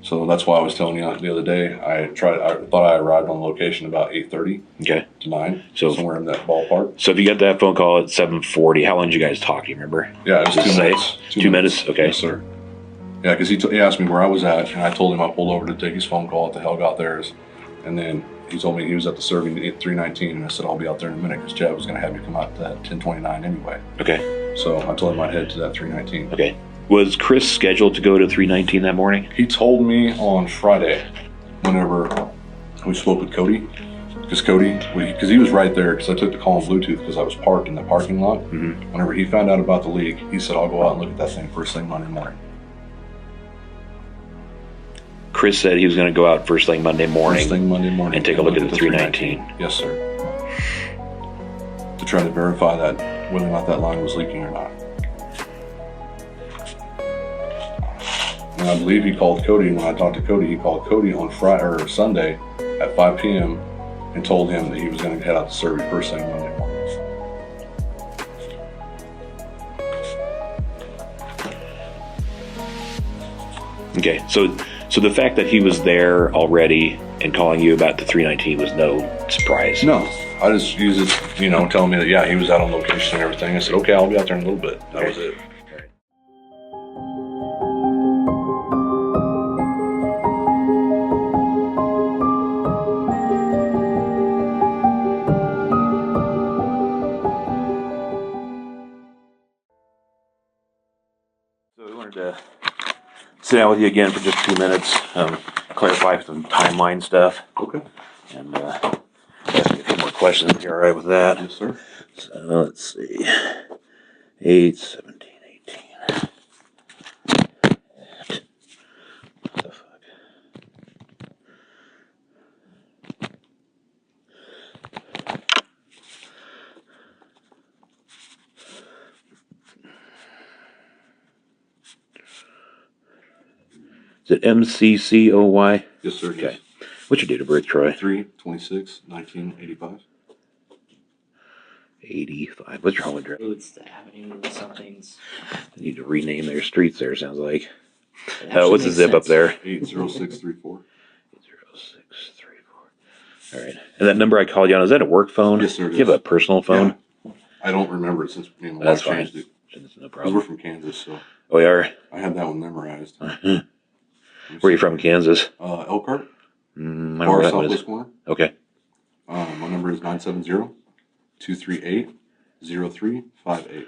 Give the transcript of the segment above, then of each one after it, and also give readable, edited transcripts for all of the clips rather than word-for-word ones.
So that's why I was telling you the other day. I thought I arrived on location about 8:30 Okay. to 9. So somewhere in that ballpark. So if you got that phone call at 7:40, how long did you guys talk? Do you remember? Yeah, it was 2 minutes. 2 minutes? Okay. Yes, sir. Yeah, because he asked me where I was at, and I told him I pulled over to take his phone call at the hell got theirs. And then he told me he was at the Cervi at 319, and I said, I'll be out there in a minute because Chad was going to have me come out to that 1029 anyway. Okay. So I told him I'd head to that 319. Okay. Was Chris scheduled to go to 319 that morning? He told me on Friday, whenever we spoke with Cody, because he was right there, because I took the call on Bluetooth because I was parked in the parking lot. Mm-hmm. Whenever he found out about the leak, he said, I'll go out and look at that thing first thing Monday morning. Chris said he was going to go out first thing Monday morning. First thing Monday morning. And take a look at the 319. Yes, sir. To try to verify that whether or not that line was leaking or not. And I believe he called Cody, and when I talked to Cody, he called Cody on Friday or Sunday at 5 p.m. and told him that he was going to head out to Cervi first thing Monday morning. Okay, so the fact that he was there already and calling you about the 319 was no surprise. No, I just used it, telling me that, yeah, he was out on location and everything. I said, okay, I'll be out there in a little bit. That was it. So we wanted to sit down with you again for just 2 minutes, clarify some timeline stuff. Okay. And ask you a few more questions if you're all right with that. Yes, sir. So let's see. 8, 17, 18. What the fuck? Is it MCCOY? Yes, sir. Okay. What's your date of birth, Troy? 3/26/1985. 85. What's your home address? It's the Avenue of something's. They need to rename their streets there, sounds like. It What's the actually zip makes up there? 80634. 80634. All right. And that number I called you on, is that a work phone? Yes, sir. Do you have a personal phone? Yeah. I don't remember it since me and my That's wife fine. changed it. No Because problem. we're from Kansas, so Oh, you are? I had that one memorized. Where are you from, Kansas? Elkhart, I don't know far where that one is. southwest corner. Okay. My number is 970-238-0358.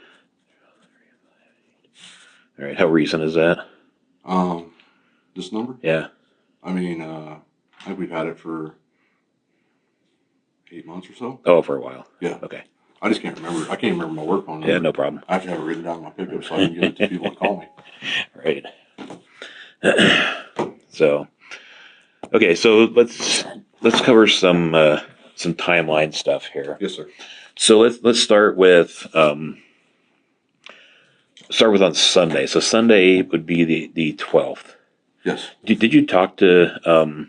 All right. How recent is that? This number? Yeah. I mean, I think we've had it for 8 months or so. Oh, for a while. Yeah. Okay. I just can't remember. I can't remember my work phone number. Yeah, no problem. I have to have it written down in my pickup so I can give it to people to call me. Right. So, okay, so let's cover some timeline stuff here. Yes, sir. So let's start with on Sunday. So Sunday would be the 12th. Yes. Did you talk to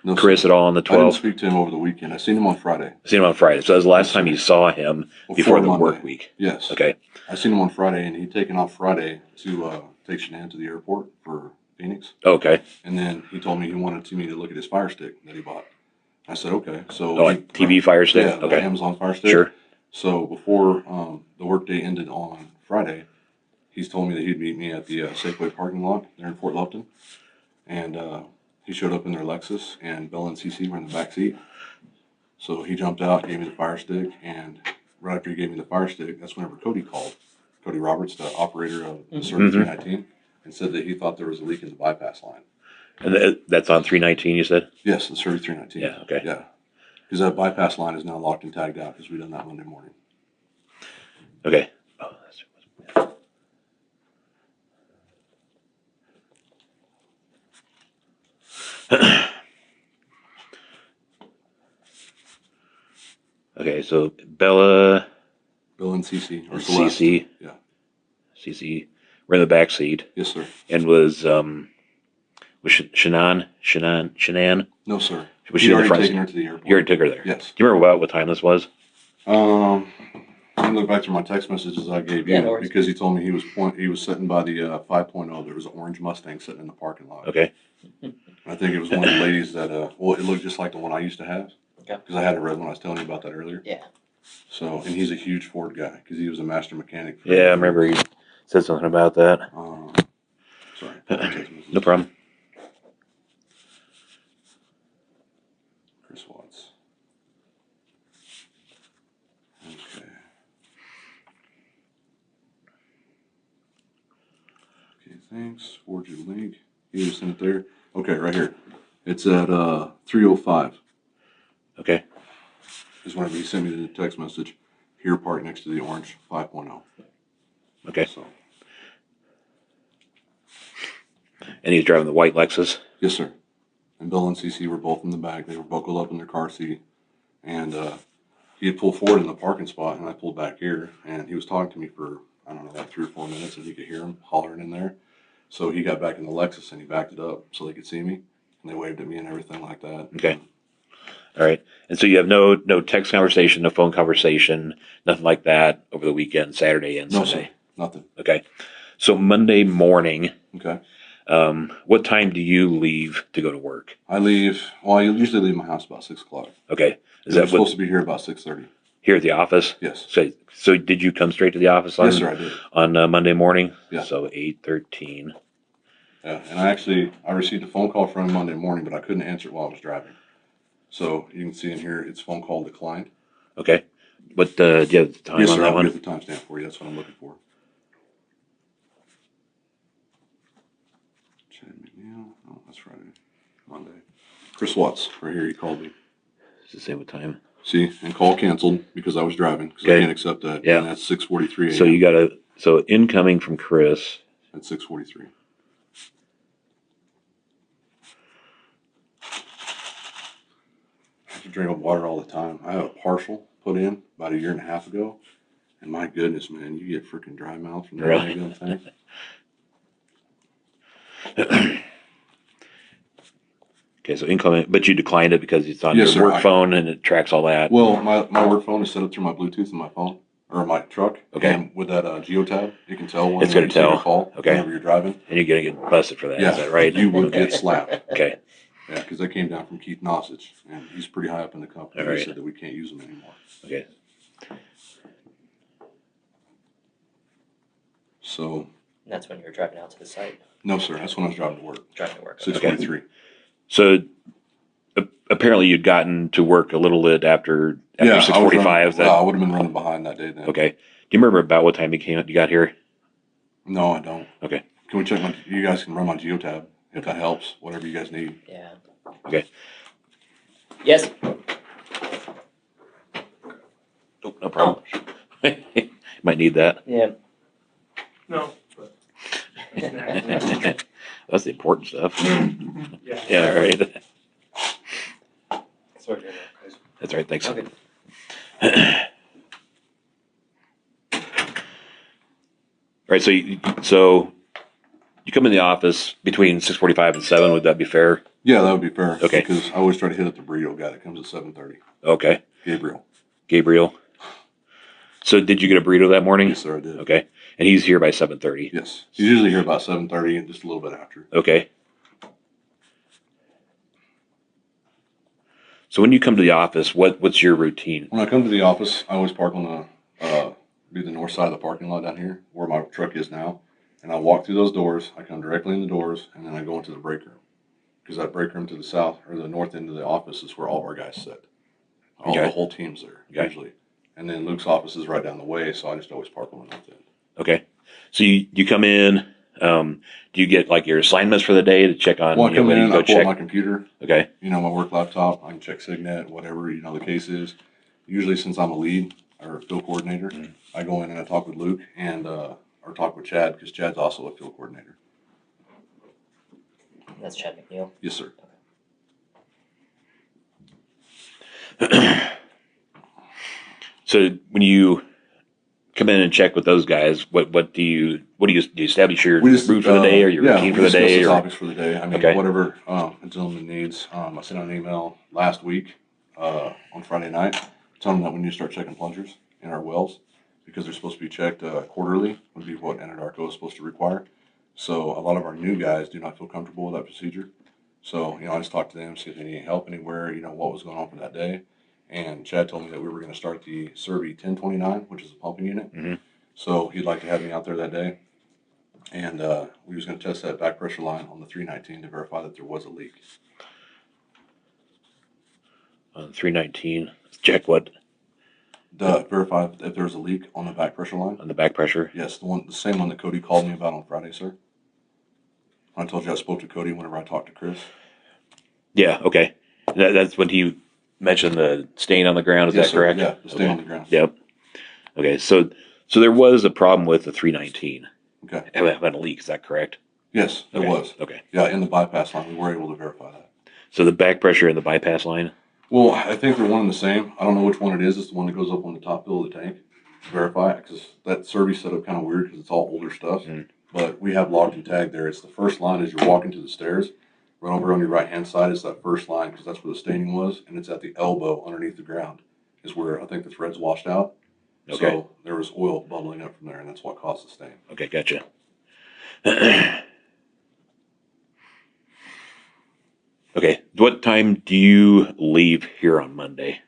No, Chris sir. at all on the I didn't 12th? speak to him over the weekend. I seen him on Friday. Seen him on Friday. So that was the last time you saw him before the Monday. work week. Yes. Okay. I seen him on Friday, and he'd taken off Friday to take Shanann to the airport for Phoenix. Okay. And then he told me he wanted me to look at his Fire Stick that he bought. I said, okay. So Like TV Fire Stick? Yeah, Okay. the Amazon Fire Stick. Sure. So before the workday ended on Friday, he's told me that he'd meet me at the Safeway parking lot there in Fort Lupton. And he showed up in their Lexus, and Bella and CC were in the back seat. So he jumped out, gave me the Fire Stick, and right after he gave me the Fire Stick, that's whenever Cody called. Cody Roberts, the operator of the Cervi 319, and said that he thought there was a leak in the bypass line. And that's on 319, you said? Yes, the Cervi 319. Yeah, okay. Yeah. Because that bypass line is now locked and tagged out because we done that Monday morning. Okay. Oh, okay, so Bella and CC. Or CC. Yeah. CC were in the back seat. Yes, sir. And was Shanann? No, sir. Was she He'd in the already front taken seat? her to the airport. You already took her there? Yes. Do you remember about what time this was? I me look back through my text messages I gave you, Yeah, no worries. because he told me he was sitting by the 5.0. There was an orange Mustang sitting in the parking lot. Okay. I think it was one of the ladies that, well, it looked just like the one I used to have. Okay. Because I had it red when I was telling you about that earlier. Yeah. So, and he's a huge Ford guy because he was a master mechanic. Yeah, I remember you said something about that. Sorry. Text messages. No problem. Chris Watts. Okay. Okay, thanks. Forward your link. You just sent it there. Okay, right here. It's at 3:05. Okay. Is whenever he sent me the text message. Here, parked next to the orange 5.0. Okay. So, And he's driving the white Lexus. yes, sir. And Bill and CC were both in the back. They were buckled up in their car seat. And he had pulled forward in the parking spot, and I pulled back here. And he was talking to me for, I don't know, like 3 or 4 minutes, and you could hear him hollering in there. So he got back in the Lexus, and he backed it up so they could see me. And they waved at me and everything like that. Okay. All right. And so you have no text conversation, no phone conversation, nothing like that over the weekend, Saturday and No, Sunday? sir. Nothing. Okay. So Monday morning, Okay. what time do you leave to go to work? I leave, well, I usually leave my house about 6 o'clock. Okay. Is that supposed to be here about 6:30? Here at the office? Yes. So did you come straight to the office Yes, sir, I did. on Monday morning? Yeah. So 8:13. Yeah, and I received a phone call from him Monday morning, but I couldn't answer it while I was driving. So you can see in here, it's phone call declined. Okay. What, do you have the time Yes, on sir, that I'll one? get the timestamp for you. That's what I'm looking for. Chad McNeil. Oh, that's Friday. Monday. Chris Watts, right here, he called me. Does it say what time? See, and call canceled because I was driving, because I Okay. can't accept that. Yeah. And that's 6:43 a.m. So you got so incoming from Chris. At 6:43. I have to drink water all the time. I have a partial put in about 1.5 years ago. And my goodness, man, you get freaking dry mouth from that Really? damn thing. Okay, so incoming, but you declined it because it's on Yes, your sir, work phone and it tracks all that. Well, my work phone is set up through my Bluetooth in my phone or my truck. Okay. And with that geotab, it can tell when It's gonna you take a tell. call Okay. whenever you're driving. And you're gonna get busted for that. Yeah, Is that right? you would Okay. get slapped. Okay. Yeah, because they came down from Keith Nosich, and he's pretty high up in the company. All He right. said that we can't use them anymore. Okay. So, And that's when you're driving out to the site, no, sir, that's when I was driving to work. driving to work. 6:43. So apparently you'd gotten to work a little bit after Yeah, I was 6:45. running- Is that well, I would have been running behind that day then. okay? Do you remember about what time you got here? No, I don't. Okay. Can we check my? You guys can run my geotab if that helps. Whatever you guys need. Yeah. Okay. Yes. Oh, no problem. Might need that. Yeah. No, but. That's the important stuff. Yeah. Yeah, right. Sorry. That's right. Thanks. Okay. All right. So you come in the office between 6:45 and 7. Would that be fair? Yeah, that would be fair. Okay. Because I always try to hit up the burrito guy that comes at 7:30. Okay. Gabriel. So did you get a burrito that morning? Yes, sir, I did. Okay. And he's here by 7:30. Yes. He's usually here about 7:30 and just a little bit after. Okay. So when you come to the office, what's your routine? When I come to the office, I always park on the north side of the parking lot down here where my truck is now. And I walk through those doors. I come directly in the doors, and then I go into the break room. Because that break room to the south or the north end of the office is where all of our guys sit. Okay. The whole team's there, Okay. usually. And then Luke's office is right down the way, so I just always park on the north end. Okay. So you come in. Do you get like your assignments for the day to check on? Well, I come when in, you go I pull check? up my computer, Okay. my work laptop. I can check Signet, whatever, the case is. Usually since I'm a lead or field coordinator, I go in and I talk with Luke and or talk with Chad because Chad's also a field coordinator. That's Chad McNeil. Yes, sir. So when you come in and check with those guys, what do you establish your route for the day or your routine for the day? The Or topics for the day. I mean, Okay. whatever a gentleman needs. I sent out an email last week on Friday night telling him that we need to start checking plungers in our wells because they're supposed to be checked quarterly, would be what Anadarko is supposed to require. So a lot of our new guys do not feel comfortable with that procedure. So, I just talked to them, see if they need help anywhere, what was going on for that day. And Chad told me that we were going to start the Cervi 1029, which is a pumping unit. Mm-hmm. So he'd like to have me out there that day. And we was going to test that back pressure line on the 319 to verify that there was a leak. On 319, check what? Verify if there's a leak on the back pressure line. On the back pressure? Yes, the same one that Cody called me about on Friday, sir. When I told you I spoke to Cody whenever I talked to Chris. Yeah, okay. That's when he mentioned the stain on the ground, is Yes, that sir. correct? Yeah, the stain on the ground. Yep. Okay, so there was a problem with the 319. Okay. Having a leak, is that correct? Yes, it Okay. was. Okay. Yeah, in the bypass line, we were able to verify that. So the back pressure in the bypass line? Well, I think they're one and the same. I don't know which one it is. It's the one that goes up on the top fill of the tank. Verify it, because that Cervi setup kind of weird because it's all older stuff. Mm. But we have logged and tagged there. It's the first line as you're walking to the stairs. Run over on your right hand side is that first line because that's where the staining was, and it's at the elbow underneath the ground is where I think the thread's washed out. Okay. So there was oil bubbling up from there, and that's what caused the stain. Okay, gotcha. Okay, what time do you leave here on Monday?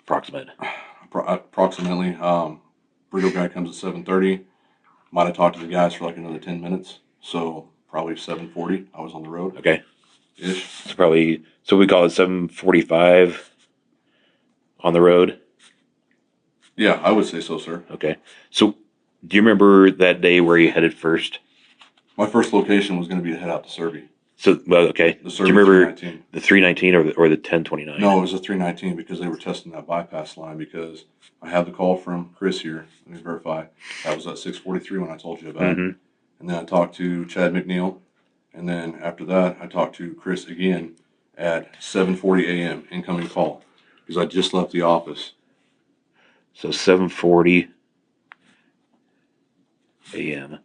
Approximate. Approximately, burrito guy comes at 7:30. Might have talked to the guys for like another 10 minutes, so probably 7:40. I was on the road. Okay. Ish. So we call it 7:45 on the road. Yeah, I would say so, sir. Okay. So do you remember that day where you headed first? My first location was going to be to head out to Cervi. So, well, okay. The Do Cervi you remember 319. the 319 or the 1029? No, it was a 319 because they were testing that bypass line because I had the call from Chris here. Let me verify. That was at 6:43 when I told you about. Mm-hmm. And then I talked to Chad McNeil. And then after that, I talked to Chris again at 7:40 a.m. incoming call because I just left the office. So 7:40 a.m.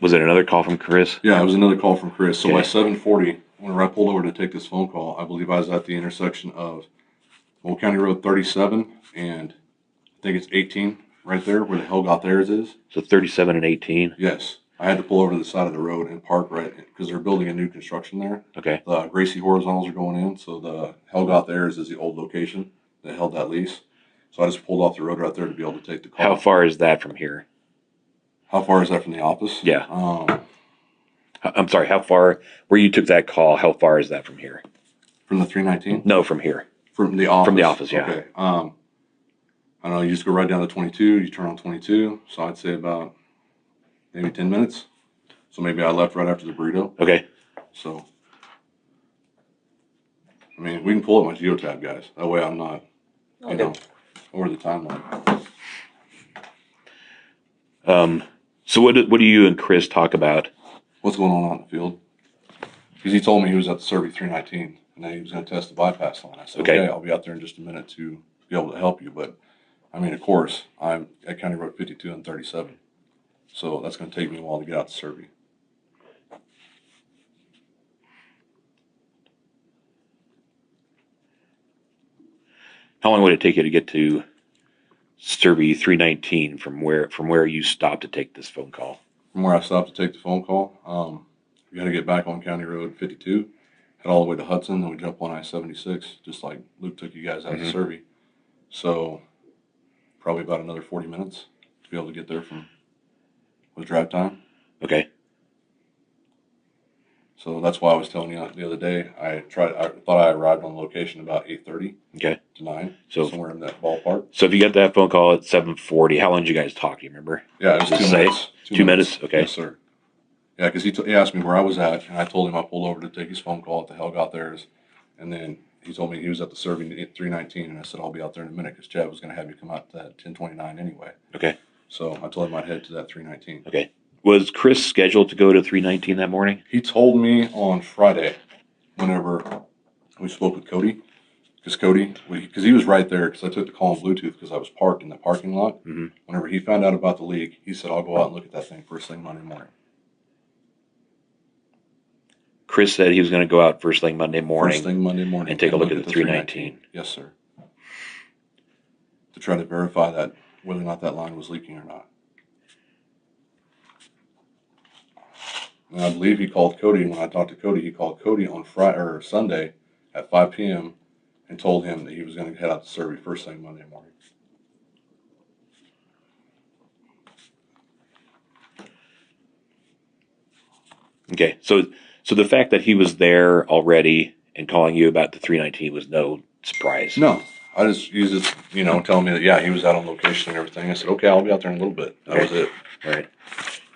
Was it another call from Chris? Yeah, it was another call from Chris. So by Okay. 7:40, whenever I pulled over to take this phone call, I believe I was at the intersection of Old County Road 37 and I think it's 18 right there where the Hell Got Theirs is. So 37 and 18. Yes. I had to pull over to the side of the road and park right because they're building a new construction there. Okay. The Gracie horizontals are going in, so the Hell Got Theirs is the old location that held that lease. So I just pulled off the road right there to be able to take the call. How far is that from here? How far is that from the office? Yeah. I'm sorry. How far where you took that call? How far is that from here? From the 319? No, from here. From the office. From the office, yeah. Okay. I don't know. You just go right down to 22. You turn on 22. So I'd say about maybe 10 minutes. So maybe I left right after the burrito. Okay. So, I mean, we can pull up my geotab, guys. That way I'm not, over the timeline. So what do you and Chris talk about? What's going on out in the field? Because he told me he was at the Cervi 319 and then he was going to test the bypass line. I said, Okay. okay, I'll be out there in just a minute to be able to help you. But, I mean, of course, I'm at County Road 52 and 37. So that's going to take me a while to get out to Cervi. How long would it take you to get to Cervi 319 from where you stopped to take this phone call? From where I stopped to take the phone call, we got to get back on County Road 52, head all the way to Hudson, then we jump on I-76, just like Luke took you guys out to Cervi. So probably about another 40 minutes to be able to get there with drive time. Okay. So that's why I was telling you the other day, I thought I arrived on location about 8:30 Okay. to 9, So somewhere in that ballpark. So if you got that phone call at 7:40, how long did you guys talk? Do you remember? Yeah, it was Does it 2 say? minutes. 2 minutes? Okay. Yes, sir. Yeah, because he asked me where I was at, and I told him I pulled over to take his phone call at the Hell Got Theirs, and then he told me he was at the Cervi 319, and I said I'll be out there in a minute because Chad was going to have you come out to that 1029 anyway. Okay. So I told him I'd head to that 319. Okay. Was Chris scheduled to go to 319 that morning? He told me on Friday, whenever we spoke with Cody, because he was right there, because I took the call on Bluetooth because I was parked in the parking lot. Mm-hmm. Whenever he found out about the leak, he said, I'll go out and look at that thing first thing Monday morning. Chris said he was going to go out first thing Monday morning. First thing Monday morning. and take a look at the 319. Yes, sir. to try to verify that whether or not that line was leaking or not. And I believe he called Cody. When I talked to Cody, he called Cody on Friday or Sunday at 5 p.m. and told him that he was going to head out to Cervi first thing Monday morning. Okay, so the fact that he was there already and calling you about the 319 was no surprise. No, I just just telling me that yeah, he was out on location and everything. I said okay, I'll be out there in a little bit. That was it. Right.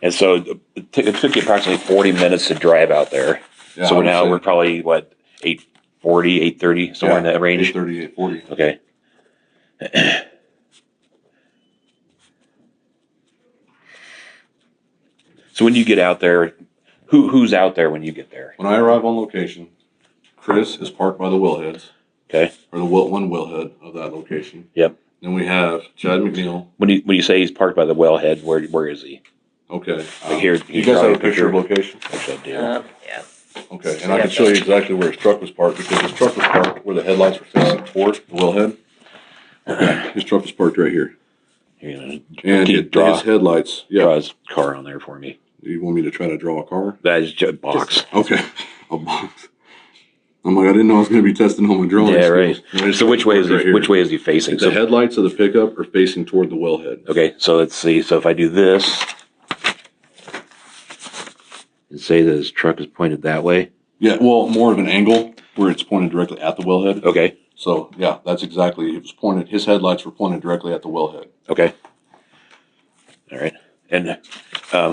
And so it took you approximately 40 minutes to drive out there. Yeah, so we're probably what 8:40, 8:30 somewhere in that range. 8:30, 8:40. Okay. So when you get out there, who's out there when you get there? When I arrive on location, Chris is parked by the wellheads. Okay. Or the one wellhead of that location. Yep. Then we have Chad McNeil. When you say he's parked by the wellhead, where is he? Okay. Like here, you guys have a picture of location? Actually, I do. Yeah. Okay, and I can show you exactly where his truck was parked because his truck was parked where the headlights were facing toward the wellhead. Okay, his truck was parked right here. You're gonna And his headlights, draw his car on there for me. You want me to try to draw a car? That is just a box. Okay, a box. I'm like, I didn't know I was going to be testing home and drawing. Yeah, right. So which way is he facing? The headlights of the pickup are facing toward the wellhead. Okay, so let's see. So if I do this and say that his truck is pointed that way. Yeah, well, more of an angle where it's pointed directly at the wellhead. Okay. So yeah, that's exactly. It was pointed. His headlights were pointed directly at the wellhead. Okay. All right. And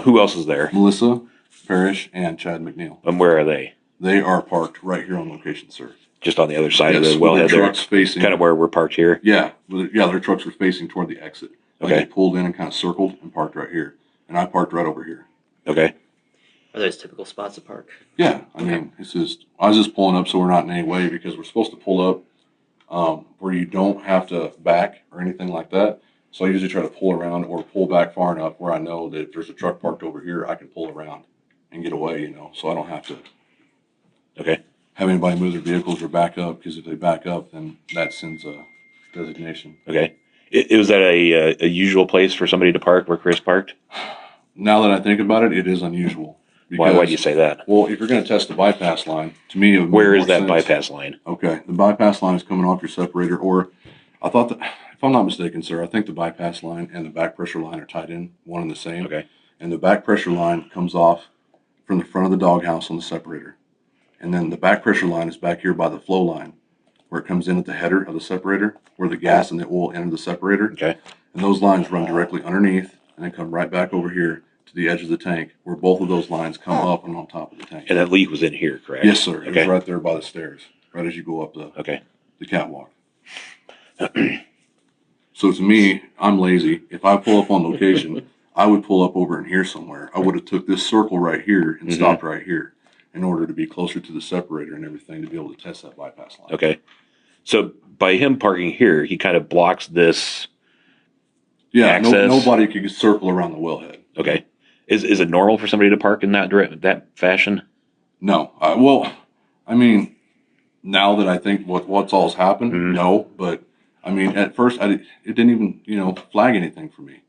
who else is there? Melissa Parrish and Chad McNeil. And where are they? They are parked right here on location, sir. Just on the other side of Yes, the with their wellhead there. trucks facing. Kind of where we're parked here. Yeah, their trucks were facing toward the exit. Like Okay. They pulled in and kind of circled and parked right here, and I parked right over here. Okay. Are those typical spots to park? Yeah, I mean, I was just pulling up so we're not in any way because we're supposed to pull up where you don't have to back or anything like that. So I usually try to pull around or pull back far enough where I know that if there's a truck parked over here, I can pull around and get away, so I don't have to Okay. have anybody move their vehicles or back up, because if they back up, then that sends a designation. Okay. Was that a usual place for somebody to park where Chris parked? Now that I think about it, it is unusual. Why do you say that? Well, if you're going to test the bypass line, to me, it would make Where is more that sense. bypass line? Okay, the bypass line is coming off your separator, or I thought that, if I'm not mistaken, sir, I think the bypass line and the back pressure line are tied in, one and the same. Okay. And the back pressure line comes off from the front of the doghouse on the separator. And then the back pressure line is back here by the flow line, where it comes in at the header of the separator, where the gas and the oil enter the separator. Okay. And those lines run directly underneath and then come right back over here to the edge of the tank, where both of those lines come up and on top of the tank. And that leak was in here, correct? Yes, sir. It Okay. was right there by the stairs, right as you go up the catwalk. So to me, I'm lazy. If I pull up on location, I would pull up over in here somewhere. I would have took this circle right here and stopped right here in order to be closer to the separator and everything to be able to test that bypass line. Okay. So by him parking here, he kind of blocks this. Yeah, access. Nobody could circle around the wellhead. Okay. Is it normal for somebody to park in that fashion? No. Well, I mean, now that I think what's all's happened, no. But I mean, at first, it didn't even flag anything for me.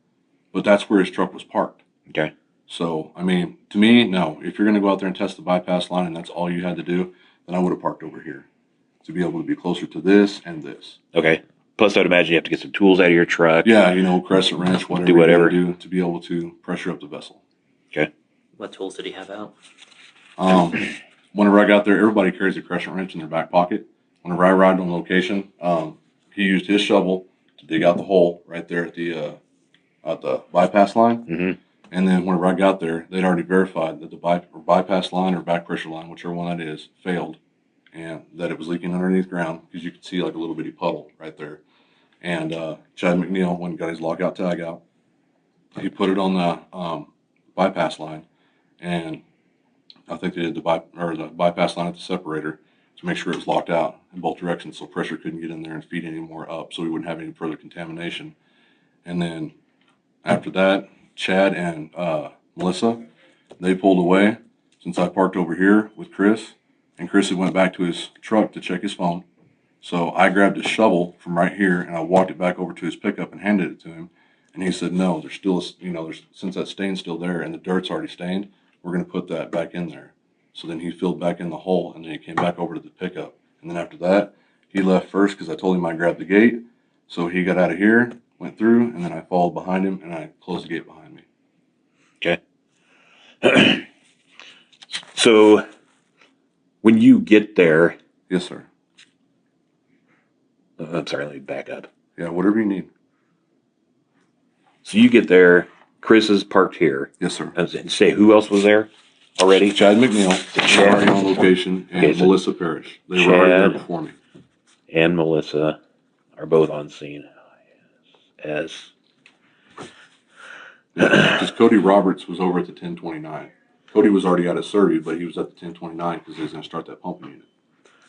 But that's where his truck was parked. Okay. So I mean, to me, no. If you're going to go out there and test the bypass line, and that's all you had to do, then I would have parked over here to be able to be closer to this and this. Okay. Plus, I'd imagine you have to get some tools out of your truck. Yeah, crescent wrench, whatever. Do whatever. You gotta do to be able to pressure up the vessel. Okay. What tools did he have out? Whenever I got there, everybody carries a crescent wrench in their back pocket. Whenever I arrived on location, he used his shovel to dig out the hole right there at the bypass line. Mm-hmm. And then whenever I got there, they'd already verified that the bypass line or back pressure line, whichever one that is, failed, and that it was leaking underneath ground, because you could see like a little bitty puddle right there. And Chad McNeil went and got his lockout tag out. He put it on the bypass line, and I think they did the bypass line at the separator to make sure it was locked out in both directions, so pressure couldn't get in there and feed any more up, so we wouldn't have any further contamination. And then after that, Chad and Melissa, they pulled away since I parked over here with Chris, and Chris had went back to his truck to check his phone, So I grabbed a shovel from right here and I walked it back over to his pickup and handed it to him. And he said, no, there's still, since that stain's still there and the dirt's already stained, we're going to put that back in there. So then he filled back in the hole and then he came back over to the pickup. And then after that, he left first because I told him I grabbed the gate. So he got out of here, went through, and then I followed behind him and I closed the gate behind me. Okay. So when you get there, Yes, sir. I'm sorry, let me back up. Yeah, whatever you need. So you get there, Chris is parked here. Yes, sir. And say who else was there already? Chad McNeil, Chad. already on location, and Okay, so Melissa Parrish. They were already there Chad. before me. And Melissa are both on scene as Because Cody Roberts was over at the 1029. Cody was already out at Cervi, but he was at the 1029 because they was going to start that pumping unit.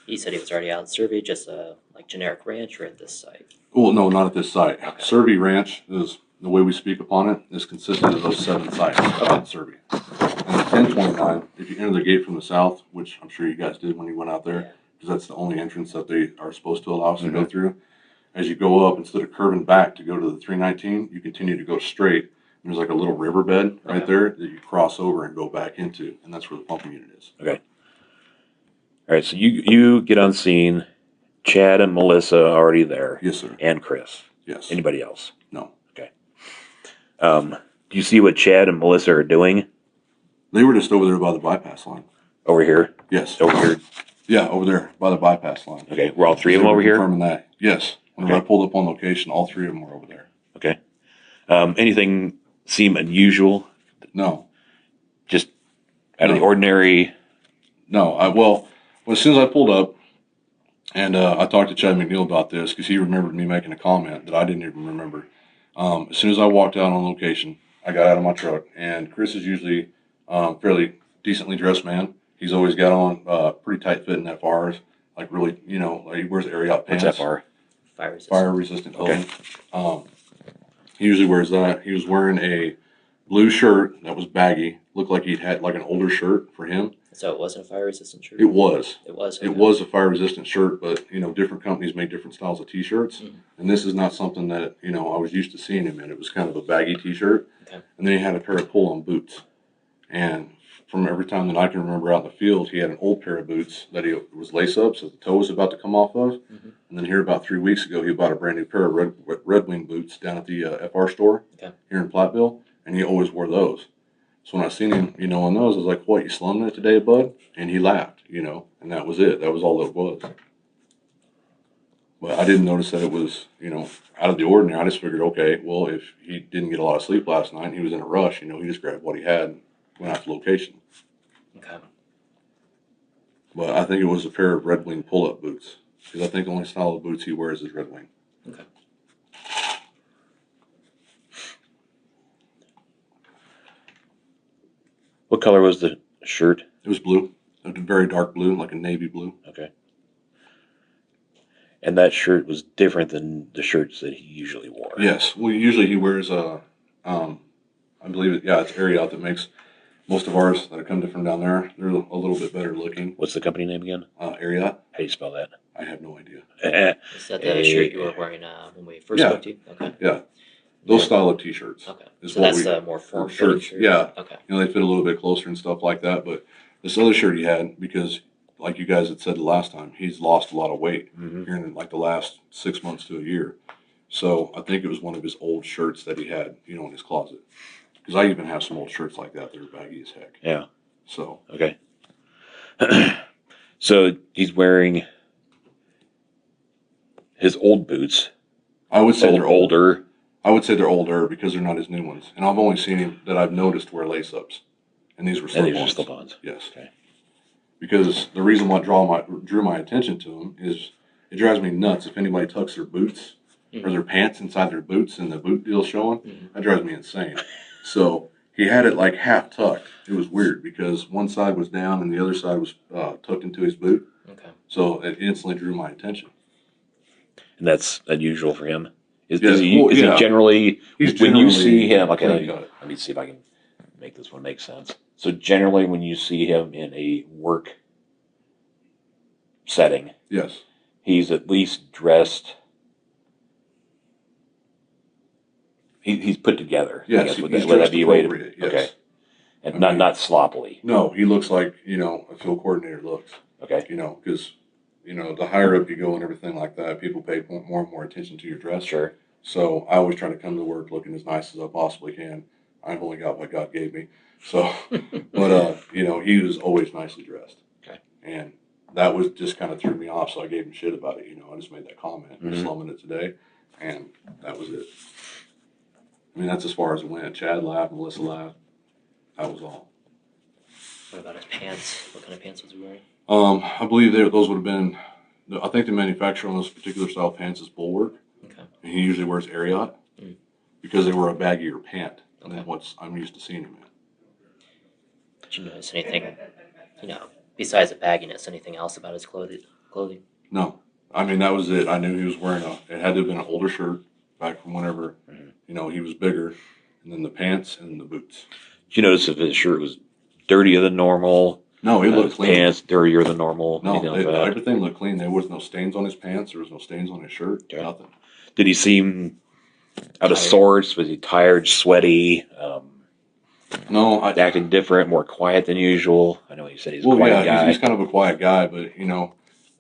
He said he was already out in Cervi, just like generic ranch or at this site. Well, no, not at this site. Okay. Cervi Ranch is, the way we speak upon it, is consistent of those 7 sites at Cervi. And the 1029, if you enter the gate from the south, which I'm sure you guys did when you went out there, because that's the only entrance that they are supposed to allow us to go through. As you go up, instead of curving back to go to the 319, you continue to go straight. And there's like a little riverbed right there that you cross over and go back into, and that's where the pumping unit is. okay. All right, so you get on scene. Chad and Melissa are already there. Yes, sir. And Chris. Yes. Anybody else? No. Okay. Do you see what Chad and Melissa are doing They were just over there by the bypass line. over here? Yes. Over here. Yeah, over there by the bypass line. Okay, we're all three of They them were over here. confirming that. Yes. Whenever Okay. I pulled up on location, all 3 of them were over there. Okay. Anything seem unusual? No. Just out of the No. ordinary? No. Well, as soon as I pulled up, and I talked to Chad McNeil about this because he remembered me making a comment that I didn't even remember. As soon as I walked out on location, I got out of my truck, and Chris is usually fairly decently dressed man. He's always got on pretty tight fitting FRs, like really, like he wears area out What's pants. FR? Fire resistant. Fire resistant clothing. He usually wears that. He was wearing a blue shirt that was baggy, looked like he'd had like an older shirt for him. So it wasn't a fire resistant shirt? It was. It was? It okay. was a fire resistant shirt, but different companies make different styles of t-shirts. And this is not something that, I was used to seeing him in. It was kind of a baggy t-shirt. Okay. And then he had a pair of pull-on boots. And from every time that I can remember out in the field, he had an old pair of boots that he was lace up, so the toe was about to come off of. And then here about 3 weeks ago, he bought a brand new pair of Red Wing boots down at the FR store here in Platteville, and he always wore those. So when I seen him, on those, I was like, "What, you slumming it today, bud?" And he laughed, and that was it. That was all it was. But I didn't notice that it was, out of the ordinary. I just figured, okay, well, if he didn't get a lot of sleep last night and he was in a rush, he just grabbed what he had and went out to location. Okay. But I think it was a pair of Red Wing pull-up boots, because I think the only style of boots he wears is Red Wing. Okay. What color was the shirt? It was blue, a very dark blue, like a navy blue. Okay. And that shirt was different than the shirts that he usually wore. Yes, well, usually he wears I believe it's Area Out that makes most of ours that come from down there. They're a little bit better looking. What's the company name again? Area Out. How do you spell that? I have no idea. Is that the shirt you were wearing when we first Yeah. spoke to you? Okay. Yeah, those style of t-shirts. Okay. Is So what that's we- the more form shirts. shirt? Yeah. Okay. They fit a little bit closer and stuff like that. But this other shirt he had, because like you guys had said the last time, he's lost a lot of weight here in like the last 6 months to a year. So I think it was one of his old shirts that he had, in his closet. Because I even have some old shirts like that that are baggy as heck. Yeah. So Okay. So he's wearing his old boots. I would say they're old. older. I would say they're older because they're not his new ones. And I've only seen him that I've noticed wear lace ups. And these were And these are slip-ons. slip-ons. Yes. Okay. Because the reason why drew my attention to him is it drives me nuts if anybody tucks their boots or their pants inside their boots and the boot deal's showing. That drives me insane. So he had it like half tucked. It was weird because one side was down and the other side was tucked into his boot. Okay. So it instantly drew my attention. And that's unusual for him. Is Yeah, he well, yeah. generally, He's when you generally see him, okay, clean cut. let me see if I can make this one make sense. So generally when you see him in a work setting, Yes. he's at least dressed. He's put together. I Yes, guess. he's Would that dressed be a way to? appropriate, yes. Okay, and I not mean- not sloppily. No, he looks like, a field coordinator looks, Okay, because, the higher up you go and everything like that, people pay more and more attention to your dress. sure. So I always try to come to work looking as nice as I possibly can. I've only got what God gave me. So, but, he was always nicely dressed. Okay. And that was just kind of threw me off. So I gave him shit about it. I just made that comment, Mhm. slumming it today. And that was it. I mean, that's as far as it went. Chad laughed, Melissa laughed. That was all. What about his pants? What kind of pants was he wearing? I believe those would have been, I think the manufacturer on those particular style pants is Bulwark. Okay. And he usually wears Ariat Mm. because they were a baggier pant than Okay. what I'm used to seeing him in. Did you notice anything, besides the bagginess, anything else about his clothing? No, I mean, that was it. I knew he was wearing it had to have been an older shirt back from whenever, Mhm. he was bigger, and then the pants and the boots. Did you notice if his shirt was dirtier than normal? No, it looked His clean. pants dirtier than normal? No, Anything like that? everything looked clean. There was no stains on his pants. There was no stains on his shirt. Okay. Nothing. Did he seem out of Tired. sorts? Was he tired, sweaty, No, acting different, more quiet than usual? I know you said he's a well, quiet yeah, guy. he's kind of a quiet guy, but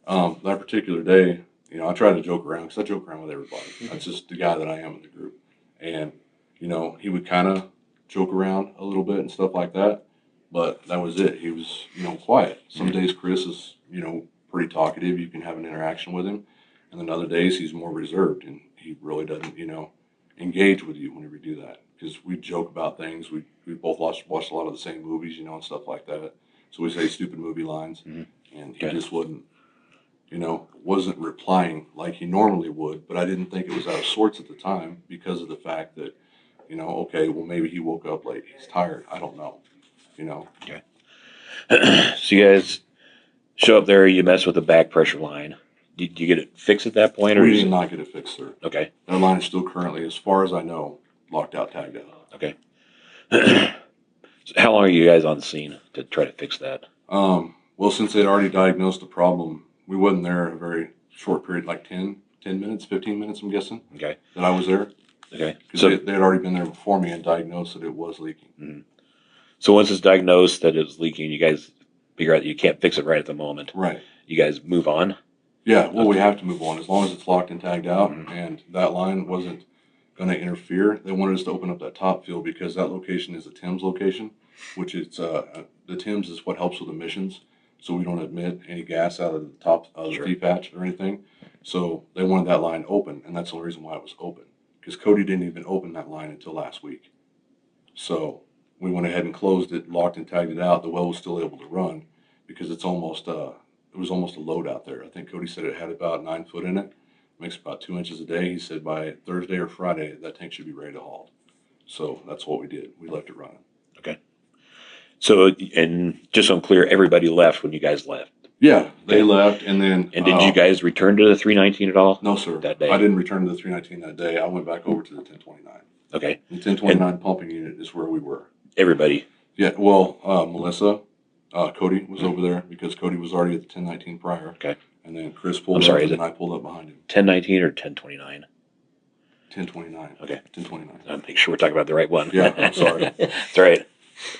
that particular day, I try to joke around because I joke around with everybody. That's just the guy that I am in the group, and he would kind of joke around a little bit and stuff like that, but that was it. He was quiet. Some days Chris is pretty talkative. You can have an interaction with him, and then other days he's more reserved and he really doesn't engage with you whenever you do that because we joke about things. We both watched a lot of the same movies, and stuff like that. So we say stupid movie lines, Mhm. and he Okay. just wasn't replying like he normally would. But I didn't think it was out of sorts at the time because of the fact that, okay, well maybe he woke up late. He's tired. I don't know. So you guys show up there, you mess with the back pressure line. Did you get it fixed at that point, or We is did it not get it fixed, sir. okay? That line is still currently, as far as I know, locked out, tagged out. Okay. So how long are you guys on scene to try to fix that? Well, since they'd already diagnosed the problem, we wasn't there a very short period, like 10 minutes, 15 minutes, I'm guessing, Okay. that I was there. Okay. Because So they had already been there before me and diagnosed that it was leaking. so once it's diagnosed that it's leaking, you guys figure out that you can't fix it right at the moment. Right. You guys move on. Yeah, well, we have to move on. As long as it's locked and tagged out Mhm. and that line wasn't going to interfere, they wanted us to open up that top field because that location is a Thames location, which is, the Thames is what helps with emissions. So we don't emit any gas out of the top of the Sure. V patch or anything. So they wanted that line open, and that's the only reason why it was open. Because Cody didn't even open that line until last week. So we went ahead and closed it, locked and tagged it out. The well was still able to run because it was almost a load out there. I think Cody said it had about 9 foot in it. Makes about 2 inches a day. He said by Thursday or Friday, that tank should be ready to haul. So that's what we did. We left it running. So and just so I'm clear, everybody left when you guys left. Yeah, they Okay. left, and then. And did you guys return to the 319 at all? No, sir. that day? I didn't return to the 319 that day. I went back over to the 1029. Okay. The 1029 pumping unit is where we were. Everybody. Yeah, well, Melissa, Cody was over there because Cody was already at the 1019 prior. Okay. And then Chris pulled I'm up, sorry, and is then I pulled up behind him. 1019 or 1029? 1029. Okay. 1029. I'll make sure we're talking about the right one. Yeah, I'm sorry. That's all right.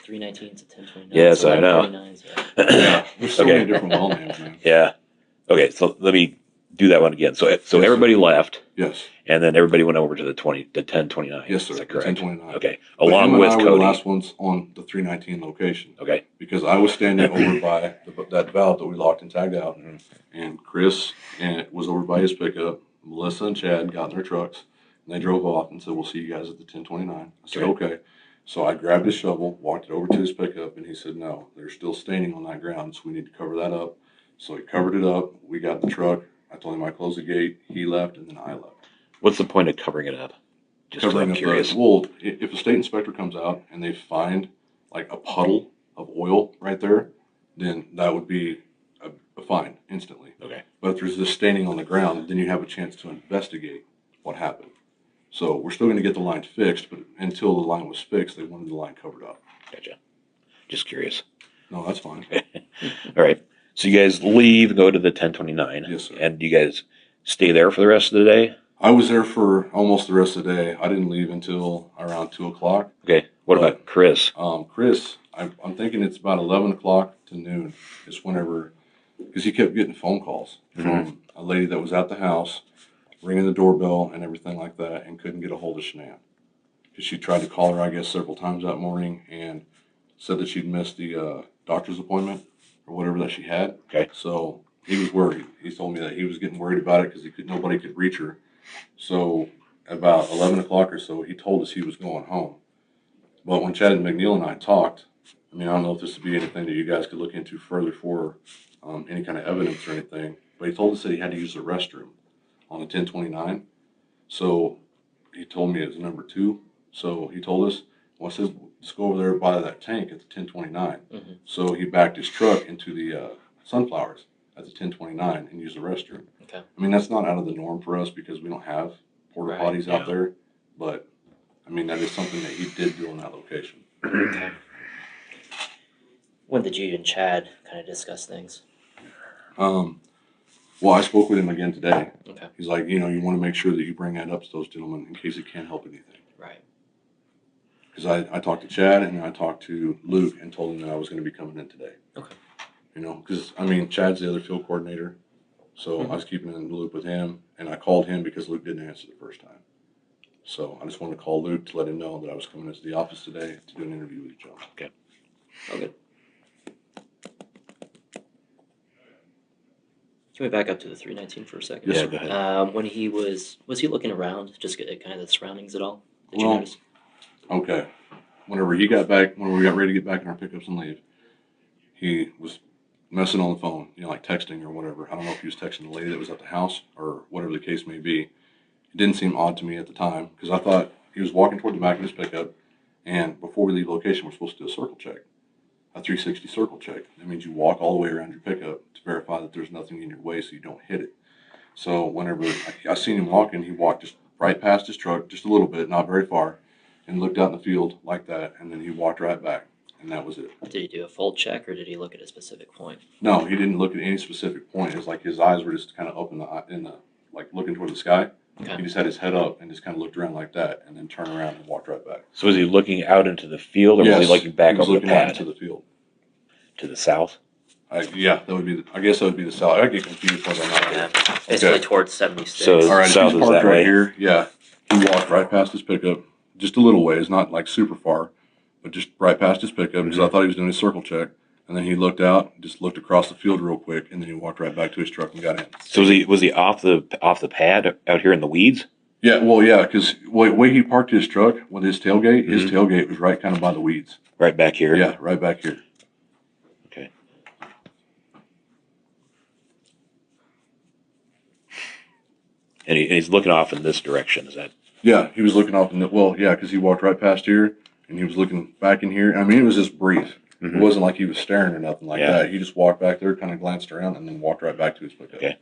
319 to 1029. Yes, I know. 1149s, yeah. Yeah, there's so Okay. many different well names, man. Yeah. Okay, so let me do that one again. So Yes, everybody sir. left, Yes. and then everybody went over to the 1029. Yes, sir. Is that The correct? 1029. Okay, But along him and with I were Cody. the last ones on the 319 location Okay. because I was standing over by that valve that we locked and tagged out, Mhm. and Chris was over by his pickup. Melissa and Chad got in their trucks, and they drove off and said, "We'll see you guys at the 1029." I said, "Okay." So I grabbed his shovel, walked it over to his pickup, and he said, "No, there's still staining on that ground, so we need to cover that up." So he covered it up. We got in the truck. I told him I closed the gate. He left, and then I left. What's the point of covering it up? Just 'cause Covering I'm up curious. well, if a state inspector comes out and they find like a puddle of oil right there, then that would be a fine instantly. Okay. But if there's this staining on the ground, then you have a chance to investigate what happened. So we're still going to get the line fixed, but until the line was fixed, they wanted the line covered up. Gotcha. Just curious. No, that's fine. All right. So you guys leave and go to the 1029. Yes, sir. And you guys stay there for the rest of the day? I was there for almost the rest of the day. I didn't leave until around 2 o'clock. Okay. What But- about Chris? Chris, I'm thinking it's about 11 o'clock to noon. Is whenever, because he kept getting phone calls from a lady that was at the house, ringing the doorbell and everything like that, and couldn't get a hold of Shanann. Because she tried to call her, I guess, several times that morning and said that she'd missed the doctor's appointment or whatever that she had. Okay. So he was worried. He told me that he was getting worried about it because nobody could reach her. So about 11 o'clock or so, he told us he was going home. But when Chad and McNeil and I talked, I mean, I don't know if this would be anything that you guys could look into further for any kind of evidence or anything, but he told us that he had to use the restroom on the 1029. So he told me it was number 2. So he told us, well, I said, let's go over there by that tank at the 1029. Mm-hmm. So he backed his truck into the sunflowers at the 1029 and used the restroom. Okay. I mean, that's not out of the norm for us because we don't have porta potties out there, but I mean, that is something that he did do on that location. Okay. When did you and Chad kind of discuss things? Well, I spoke with him again today. Okay. He's like, you want to make sure that you bring that up to those gentlemen in case it can't help anything. Right. Because I talked to Chad and then I talked to Luke and told him that I was going to be coming in today. Okay. Because, I mean, Chad's the other field coordinator. So I was keeping in the loop with him. And I called him because Luke didn't answer the first time. So I just wanted to call Luke to let him know that I was coming into the office today to do an interview with each other. Oh, good. Can we back up to the 319 for a second? Yes, Yeah, sir. go ahead. When he was he looking around, just at kind of the surroundings at all? Did you Well, notice? Okay. Whenever we got ready to get back in our pickups and leave, he was messing on the phone, like texting or whatever. I don't know if he was texting the lady that was at the house or whatever the case may be. It didn't seem odd to me at the time because I thought he was walking toward the back of his pickup, and before we leave location, we're supposed to do a circle check, a 360 circle check. That means you walk all the way around your pickup to verify that there's nothing in your way so you don't hit it. So whenever I seen him walking, he walked just right past his truck, just a little bit, not very far, and looked out in the field like that, and then he walked right back, and that was it. Did he do a full check or did he look at a specific point? No, he didn't look at any specific point. It was like his eyes were just kind of up in the like looking toward the sky. Okay. He just had his head up and just kind of looked around like that, and then turned around and walked right back. So was he looking out into the field, or was Yes, he looking back he was over the looking out pad into the field. to the south? Yeah, that would be. I guess that would be the south. I get confused when I'm not Yeah. there. Basically Okay. towards 76. So- All right, if South he's is parked that right way. here. Yeah, he walked right past his pickup, just a little ways, not like super far, but just right past his pickup because I thought he was doing a circle check. And then he looked out, just looked across the field real quick, and then he walked right back to his truck and got in. So was he off the pad out here in the weeds? Yeah, well, yeah, because way he parked his truck with his tailgate, his tailgate was right kind of by the weeds. Right back here? Yeah, right back here. Okay. And he's looking off in this direction. Is that? Yeah, he was looking off in the, because he walked right past here, and he was looking back in here. I mean, it was just brief. It wasn't like he was staring or nothing like that. He just walked back there, kind of glanced around, and then walked right back to his pickup. Okay.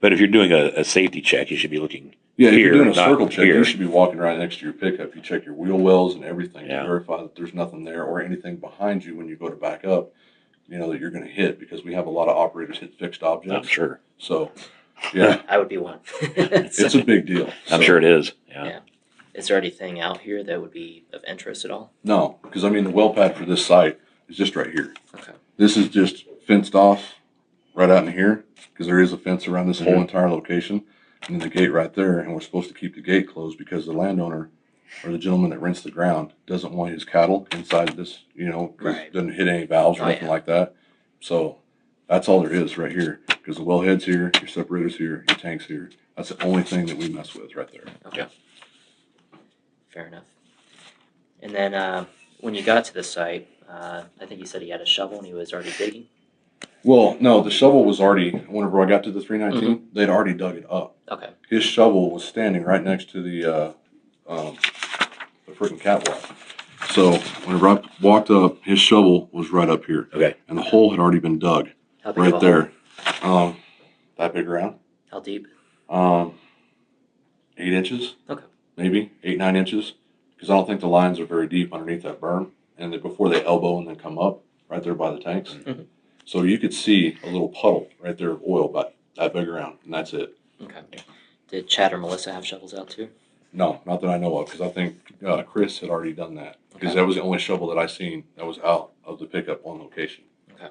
But if you're doing a safety check, you should be looking Yeah, if here, you're doing a not circle check, here. you should be walking right next to your pickup. You check your wheel wells and everything Yeah. to verify that there's nothing there or anything behind you when you go to back up, that you're going to hit, because we have a lot of operators hit fixed objects. I'm sure. So, yeah, I would be one. it's a big deal. I'm So, sure it is. Yeah. Yeah. Is there anything out here that would be of interest at all? No, because I mean, the well pad for this site is just right here. Okay. This is just fenced off right out in here because there is a fence around this whole entire location, and then the gate right there. And we're supposed to keep the gate closed because the landowner or the gentleman that rents the ground doesn't want his cattle inside this, 'cause Right. it doesn't hit any valves or Oh, nothing yeah. like that. So that's all there is right here, because the wellhead's here, your separator's here, your tank's here. That's the only thing that we mess with right there. Okay. Yeah. Fair enough. And then when you got to the site, I think you said he had a shovel and he was already digging. Well, no, the shovel was already, whenever I got to the 319, they'd already dug it up. Okay. His shovel was standing right next to the freaking catwalk. So whenever I walked up, his shovel was right up here, Okay. and the hole had already been dug How big of right a there. That big around, hole? How deep? 8 inches. Okay. Maybe 8, 9 inches, because I don't think the lines are very deep underneath that berm, and then before they elbow and then come up right there by the tanks. Mhm. So you could see a little puddle right there of oil about that big around, and that's it. Okay. Did Chad or Melissa have shovels out too? No, not that I know of, because I think Chris had already done that. Because Okay. that was the only shovel that I seen that was out of the pickup on location. Okay.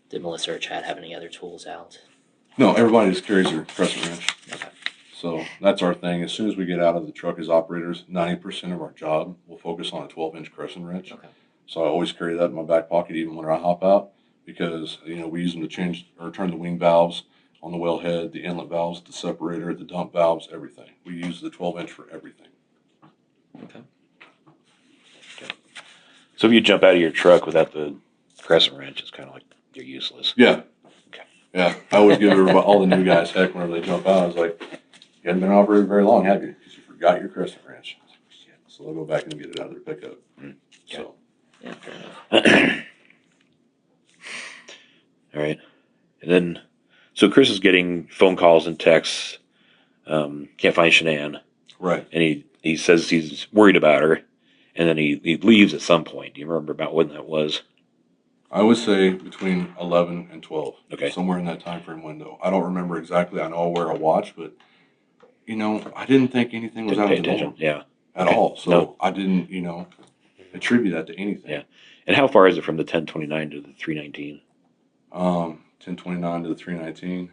Did Melissa or Chad have any other tools out? No, everybody just carries their crescent wrench. Okay. So that's our thing. As soon as we get out of the truck as operators, 90% of our job will focus on a 12-inch crescent wrench. Okay. So I always carry that in my back pocket even when I hop out, because we use them to change or turn the wing valves on the wellhead, the inlet valves, the separator, the dump valves, everything. We use the 12-inch for everything. Okay. So if you jump out of your truck without the crescent wrench, it's kind of like you're useless. Yeah. Okay. Yeah. I always give everybody, all the new guys heck whenever they jump out. I was like, you haven't been operating very long, have you? Because you forgot your crescent wrench. I was like, shit. So they'll go back and get it out of their pickup. Okay. So. Yeah, fair enough. All right. And then, so Chris is getting phone calls and texts. Can't find Shanann. Right. And he says he's worried about her. And then he leaves at some point. Do you remember about when that was? I would say between 11 and 12. Okay. Somewhere in that time frame window. I don't remember exactly. I know I'll wear a watch, but, I didn't think anything was Didn't out pay of the attention. norm Yeah. at Okay. all. So No. I didn't, attribute that to anything. Yeah. And how far is it from the 1029 to the 319? 1029 to the 319.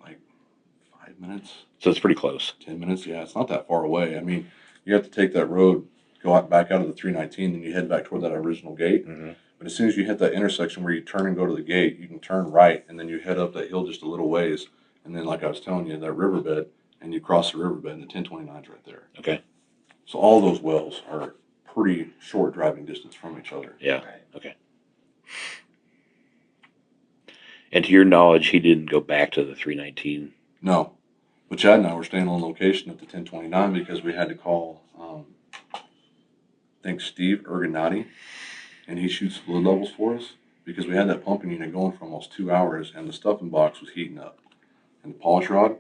Like 5 minutes, So it's pretty close. 10 minutes. Yeah, it's not that far away. I mean, you have to take that road, go out back out of the 319, then you head back toward that original gate. Mm-hmm. But as soon as you hit that intersection where you turn and go to the gate, you can turn right, and then you head up that hill just a little ways. And then, like I was telling you, that riverbed, and you cross the riverbed, and the 1029's right there. Okay. So all those wells are pretty short driving distance from each other. Yeah. Right. Okay. And to your knowledge, he didn't go back to the 319. No. But Chad and I were staying on location at the 1029 because we had to call, I think, Steve Ergonati, and he shoots fluid levels for us because we had that pumping unit going for almost 2 hours, and the stuffing box was heating up. And the polish rod,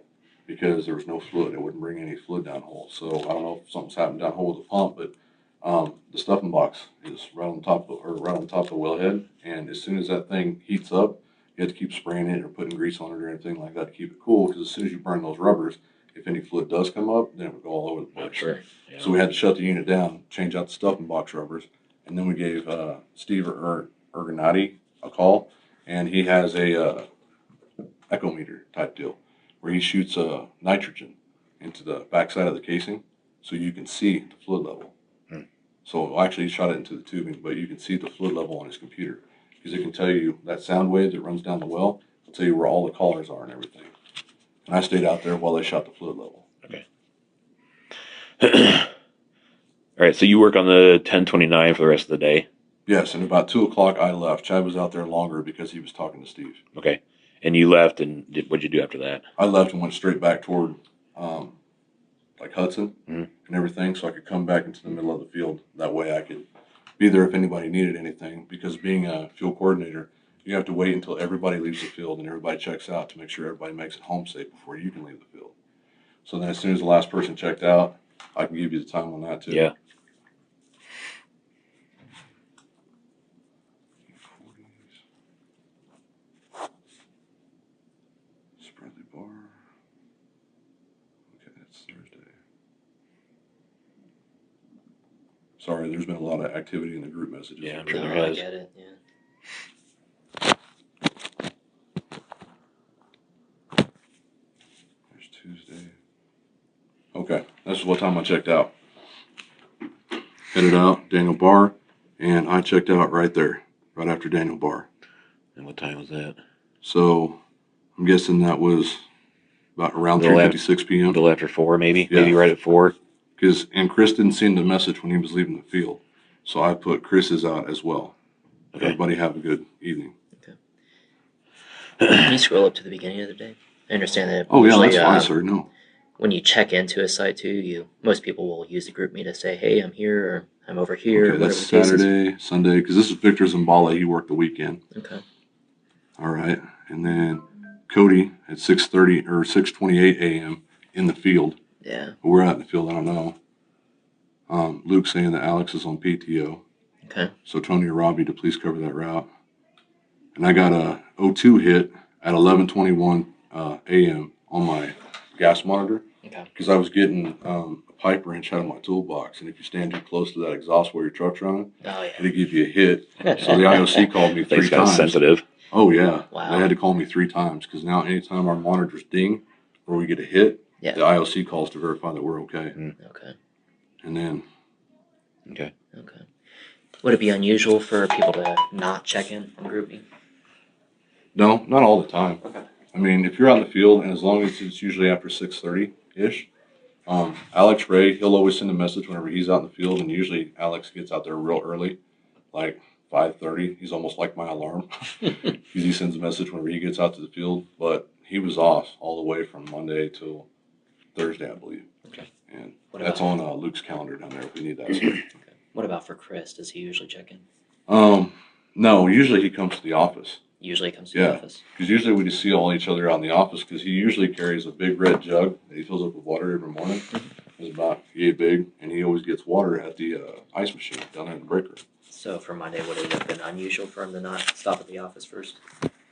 because there was no fluid, it wouldn't bring any fluid down hole. So I don't know if something's happened down hole with the pump, but the stuffing box is right on top of the wellhead, and as soon as that thing heats up, you have to keep spraying it or putting grease on it or anything like that to keep it cool. Because as soon as you burn those rubbers, if any fluid does come up, then it would go all over the place. Sure. Yeah. So we had to shut the unit down, change out the stuffing box rubbers, and then we gave Steve Ergonati a call, and he has a echometer type deal where he shoots nitrogen into the backside of the casing so you can see the fluid level. So actually he shot it into the tubing, but you can see the fluid level on his computer because it can tell you that sound wave that runs down the well. It'll tell you where all the collars are and everything. And I stayed out there while they shot the fluid level. Okay. All right. So you work on the 1029 for the rest of the day. Yes, and about 2 o'clock I left. Chad was out there longer because he was talking to Steve. Okay. And you left, and what'd you do after that? I left and went straight back toward like Hudson Mhm. and everything, so I could come back into the middle of the field. That way I could be there if anybody needed anything. Because being a field coordinator, you have to wait until everybody leaves the field and everybody checks out to make sure everybody makes it home safe before you can leave the field. So then as soon as the last person checked out, I can give you the time on that too. Yeah. Spreadly bar. Okay, that's Thursday. Sorry, there's been a lot of activity in the group messages. Yeah, I'm sure No, there I has. get it. Yeah. There's Tuesday. Okay, this is what time I checked out. Headed out, Daniel Barr, and I checked out right there, right after Daniel Barr. And what time was that? So I'm guessing that was about around A little 3:56 A p.m. little after 4, maybe? Yeah. Maybe right at 4? And Chris didn't send the message when he was leaving the field, so I put Chris's out as well. Okay. Everybody have a good evening. Can you scroll up to the beginning of the day? I understand that. Oh yeah, that's usually, fine, sir. No. When you check into a site too, most people will use the group me to say, "Hey, I'm here," or "I'm over here." Okay, or that's whatever the case is. Saturday, Sunday, because this is Victor Zambala. He worked the weekend. Okay. All right, and then Cody at 6:30 or 6:28 a.m. in the field. Yeah. We're out in the field. I don't know. Luke saying that Alex is on PTO. Okay. So Tony or Robbie to please cover that route. And I got a O2 hit at 11:21 a.m. on my gas monitor Okay. because I was getting a pipe wrench out of my toolbox, and if you stand too close to that exhaust while your truck's running, Oh yeah. it'll give you a hit. So the IOC called me 3 Things kind of times. sensitive. Oh yeah, Wow. they had to call me 3 times because now anytime our monitors ding or we get a hit, Yeah. the IOC calls to verify that we're okay. Okay. And then Okay. Okay. Would it be unusual for people to not check in on grouping? no, not all the time. Okay. I mean, if you're out in the field, and as long as it's usually after 6:30 ish, Alex Ray, he'll always send a message whenever he's out in the field, and usually Alex gets out there real early, like 5:30. He's almost like my alarm because he sends a message whenever he gets out to the field. But he was off all the way from Monday till Thursday, I believe. Okay. And What that's about- on Luke's calendar down there if we need that stuff. Okay. What about for Chris? Does he usually check in? No, usually he comes to the office. Usually comes to Yeah. the office. Because usually we just see all each other out in the office because he usually carries a big red jug that he fills up with water every morning. It's about yay big, and he always gets water at the ice machine down there in the break room. So for Monday, would it have been unusual for him to not stop at the office first?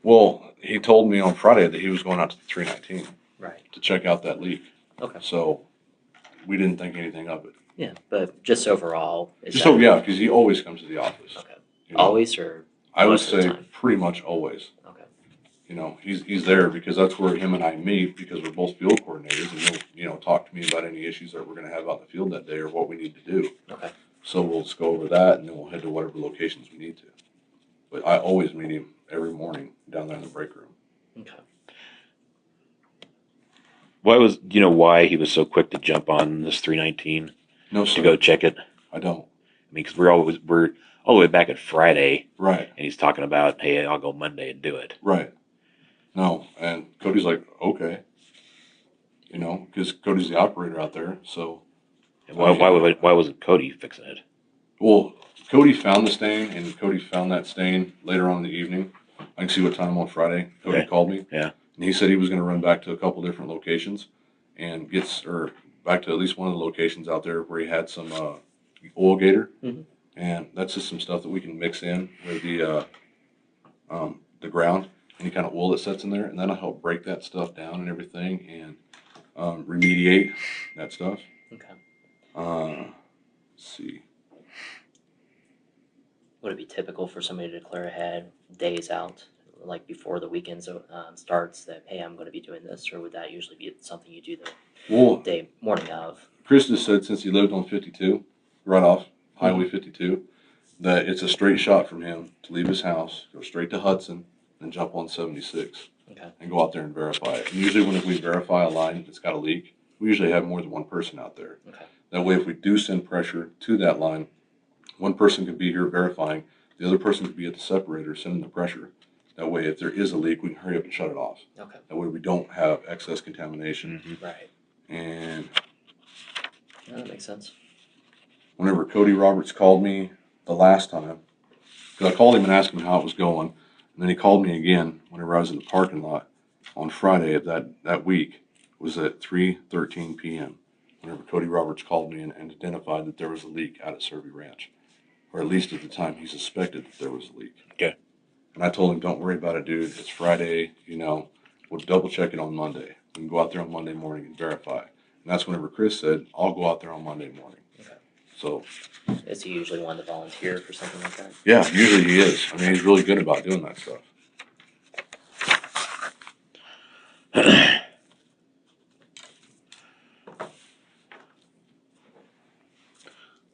Well, he told me on Friday that he was going out to the 319 Right. to check out that leak. Okay. So we didn't think anything of it. Yeah, but just overall, is Just that so, yeah, because he always comes to the office. okay? You know? Always or I would most of the say time? pretty much always. Okay. You know, he's there because that's where him and I meet because we're both field coordinators, and he'll talk to me about any issues that we're going to have out in the field that day or what we need to do. Okay. So we'll just go over that, and then we'll head to whatever locations we need to. But I always meet him every morning down there in the break room. Okay. Do you know why he was so quick to jump on this 319 No, to sir, go check it? I don't. I mean, because we're all the way back at Friday, Right, and he's talking about, hey, I'll go Monday and do it. right. No, and Cody's like, okay. You know, because Cody's the operator out there, so. And why wasn't Cody fixing it? Well, Cody found the stain, and Cody found that stain later on in the evening. I can see what time on Friday. Cody Okay. called me. Yeah. And he said he was going to run back to a couple different locations and back to at least one of the locations out there where he had some oil gator. Mhm. And that's just some stuff that we can mix in with the ground, any kind of oil that sets in there, and that'll help break that stuff down and everything and remediate that stuff. Okay. Let's see. Would it be typical for somebody to declare ahead days out, like before the weekend starts, that hey, I'm going to be doing this, or would that usually be something you do the Well, morning of? Chris just said since he lived on 52, right off Highway 52, that it's a straight shot from him to leave his house, go straight to Hudson, and jump on 76 Okay. and go out there and verify it. And usually when we verify a line that's got a leak, we usually have more than one person out there. Okay. That way, if we do send pressure to that line, one person could be here verifying, the other person could be at the separator sending the pressure. That way, if there is a leak, we can hurry up and shut it off. Okay. That way we don't have excess contamination. Mm-hmm. Right. And Yeah, that makes sense. whenever Cody Roberts called me the last time, because I called him and asked him how it was going, and then he called me again whenever I was in the parking lot on Friday of that week, was at 3:13 p.m. Whenever Cody Roberts called me and identified that there was a leak out at Cervi Ranch, or at least at the time he suspected that there was a leak. Okay. And I told him, don't worry about it, dude. It's Friday, we'll double check it on Monday. We can go out there on Monday morning and verify. And that's whenever Chris said, I'll go out there on Monday morning. Okay. So, Is he usually one to volunteer for something like that? yeah, usually he is. I mean, he's really good about doing that stuff.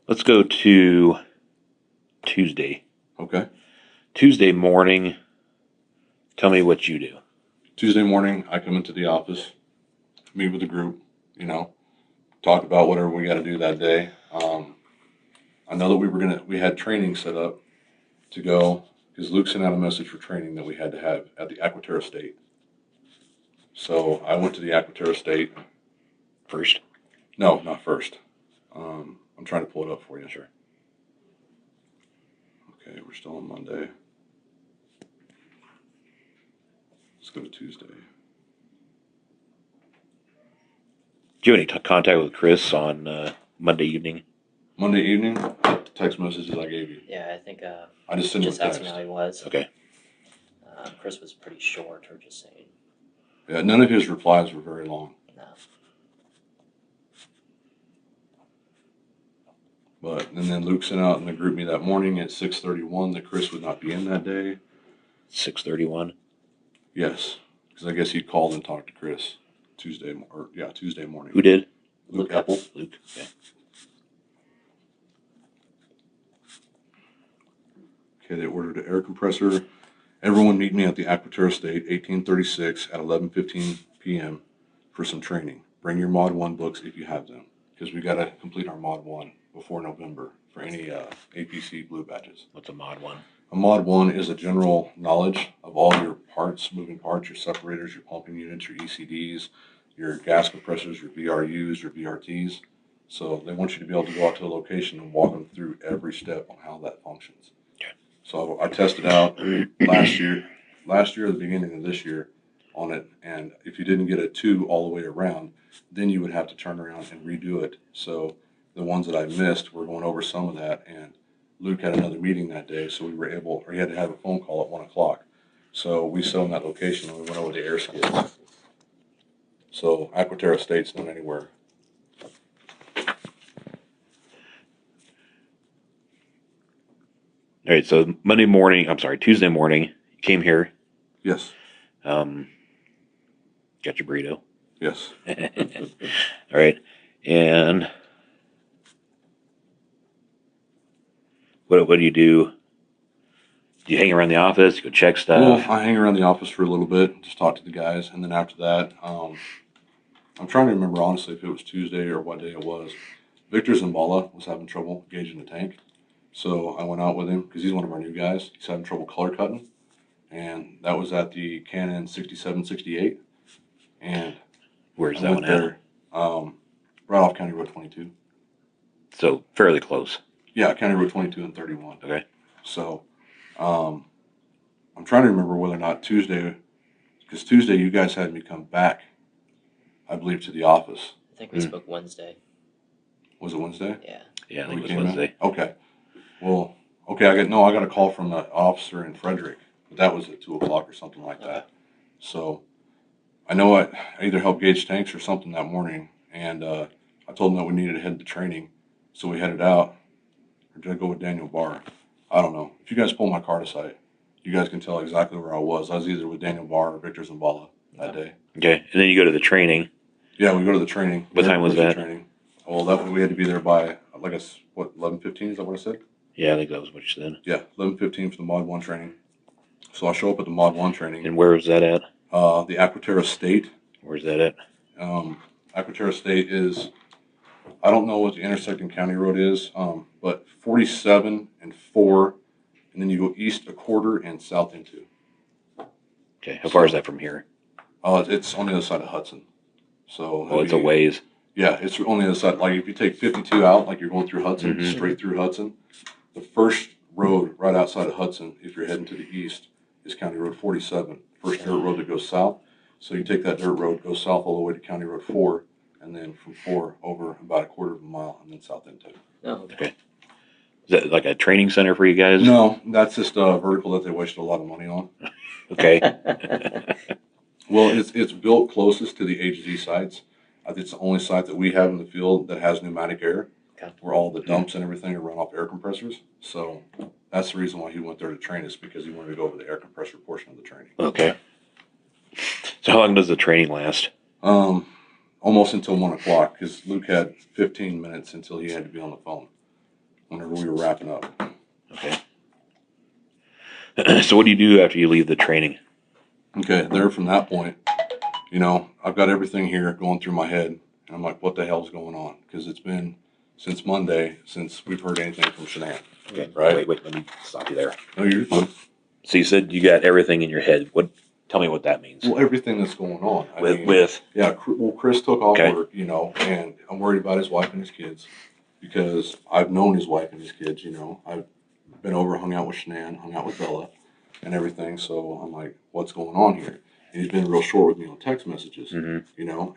Let's go to Tuesday. Okay. Tuesday morning, tell me what you do. Tuesday morning, I come into the office, meet with the group, talk about whatever we got to do that day. I know that we had training set up to go, because Luke sent out a message for training that we had to have at the Aquaterra State. So I went to the Aquaterra State. First? No, not first. I'm trying to pull it up for you. Sure. Okay, we're still on Monday. Let's go to Tuesday. Do you have any contact with Chris on Monday evening? Monday evening, text messages I gave you. Yeah, I think I just sent him a just asking text. how he was. Okay. Chris was pretty short, or just saying Yeah, none of his replies were very long. no. And then Luke sent out in the group me that morning at 6:31 that Chris would not be in that day. 6:31. Yes, because I guess he called and talked to Chris Tuesday morning. Who did? Luke Apple. Luke. Okay. Okay, they ordered an air compressor. Everyone meet me at the Aquaterra State, 1836 at 11:15 p.m. for some training. Bring your Mod 1 books if you have them, because we got to complete our Mod 1 before November for any APC blue badges. What's a mod 1? A Mod 1 is a general knowledge of all your parts, moving parts, your separators, your pumping units, your ECDs, your gas compressors, your VRUs, your VRTs. So they want you to be able to go out to a location and walk them through every step on how that functions. Okay. So I tested out last year, at the beginning of this year on it. And if you didn't get a 2 all the way around, then you would have to turn around and redo it. So the ones that I missed, we're going over some of that. And Luke had another meeting that day, so we were able, or he had to have a phone call at 1 o'clock. So we saw in that location and we went over the air skids. So Aquaterra State's not anywhere. All right. So Tuesday morning, you came here. Yes. Got your burrito. Yes. All right. And what do you do? Do you hang around the office? You go check stuff? Well, I hang around the office for a little bit, just talk to the guys, and then after that, I'm trying to remember honestly if it was Tuesday or what day it was. Victor Zambala was having trouble gauging the tank, so I went out with him because he's one of our new guys. He's having trouble color cutting, and that was at the Canon 6768. And Where's I that went one at? there, right off County Road 22. So fairly close. Yeah, County Road 22 and 31. Okay. So, I'm trying to remember whether or not Tuesday, because Tuesday you guys had me come back, I believe, to the office. I think we spoke Wednesday. Was it Wednesday? Yeah. Yeah, I think it was came in? Wednesday. Okay. Well, okay, I got a call from an officer in Frederick, but that was at 2 o'clock or something like that. So I know I either helped gauge tanks or something that morning, and I told them that we needed to head to training, so we headed out. Or did I go with Daniel Barr? I don't know. If you guys pull my card aside, you guys can tell exactly where I was. I was either with Daniel Barr or Victor Zambala that day. Okay. And then you go to the training. Yeah, we go to the training. What time was that? Training. Well, that we had to be there by, 11:15, is that what I said? Yeah, I think that was what you said. Yeah, 11:15 for the Mod 1 training. So I show up at the Mod 1 training. And where was that at? The Aquaterra State. Where's that at? Aquaterra State is, I don't know what the intersecting county road is, but 47 and 4, and then you go east a quarter and south into. Okay. How far is that from here? It's on the other side of Hudson. So Oh, it's a ways. Yeah, it's on the other side. Like if you take 52 out, like you're going through Hudson, Mhm. straight through Hudson, the first road right outside of Hudson, if you're heading to the east, is County Road 47. First dirt road that goes south. So you take that dirt road, go south all the way to County Road 4, and then from 4 over about a quarter of a mile, and then south into. Oh, Okay. Is that like a training center for you guys? No, that's just a vertical that they wasted a lot of money on. Okay. Well, it's built closest to the HZ sites. I think it's the only site that we have in the field that has pneumatic air, Okay. where all the dumps and everything are run off air compressors. So that's the reason why he went there to train us, because he wanted to go over the air compressor portion of the training. Okay. So how long does the training last? Almost until 1 o'clock, because Luke had 15 minutes until he had to be on the phone whenever we were wrapping up. Okay. So what do you do after you leave the training? Okay, there from that point, I've got everything here going through my head, and I'm like, what the hell's going on? Because it's been since Monday since we've heard anything from Shanann. Okay. Right. Wait, let me stop you there. No, you're fine. So you said you got everything in your head. Tell me what that means. Well, everything that's going on. With Chris took off Okay. work, and I'm worried about his wife and his kids because I've known his wife and his kids, I've been over, hung out with Shanann, hung out with Bella and everything. So I'm like, what's going on here? And he's been real short with me on text messages, Mhm.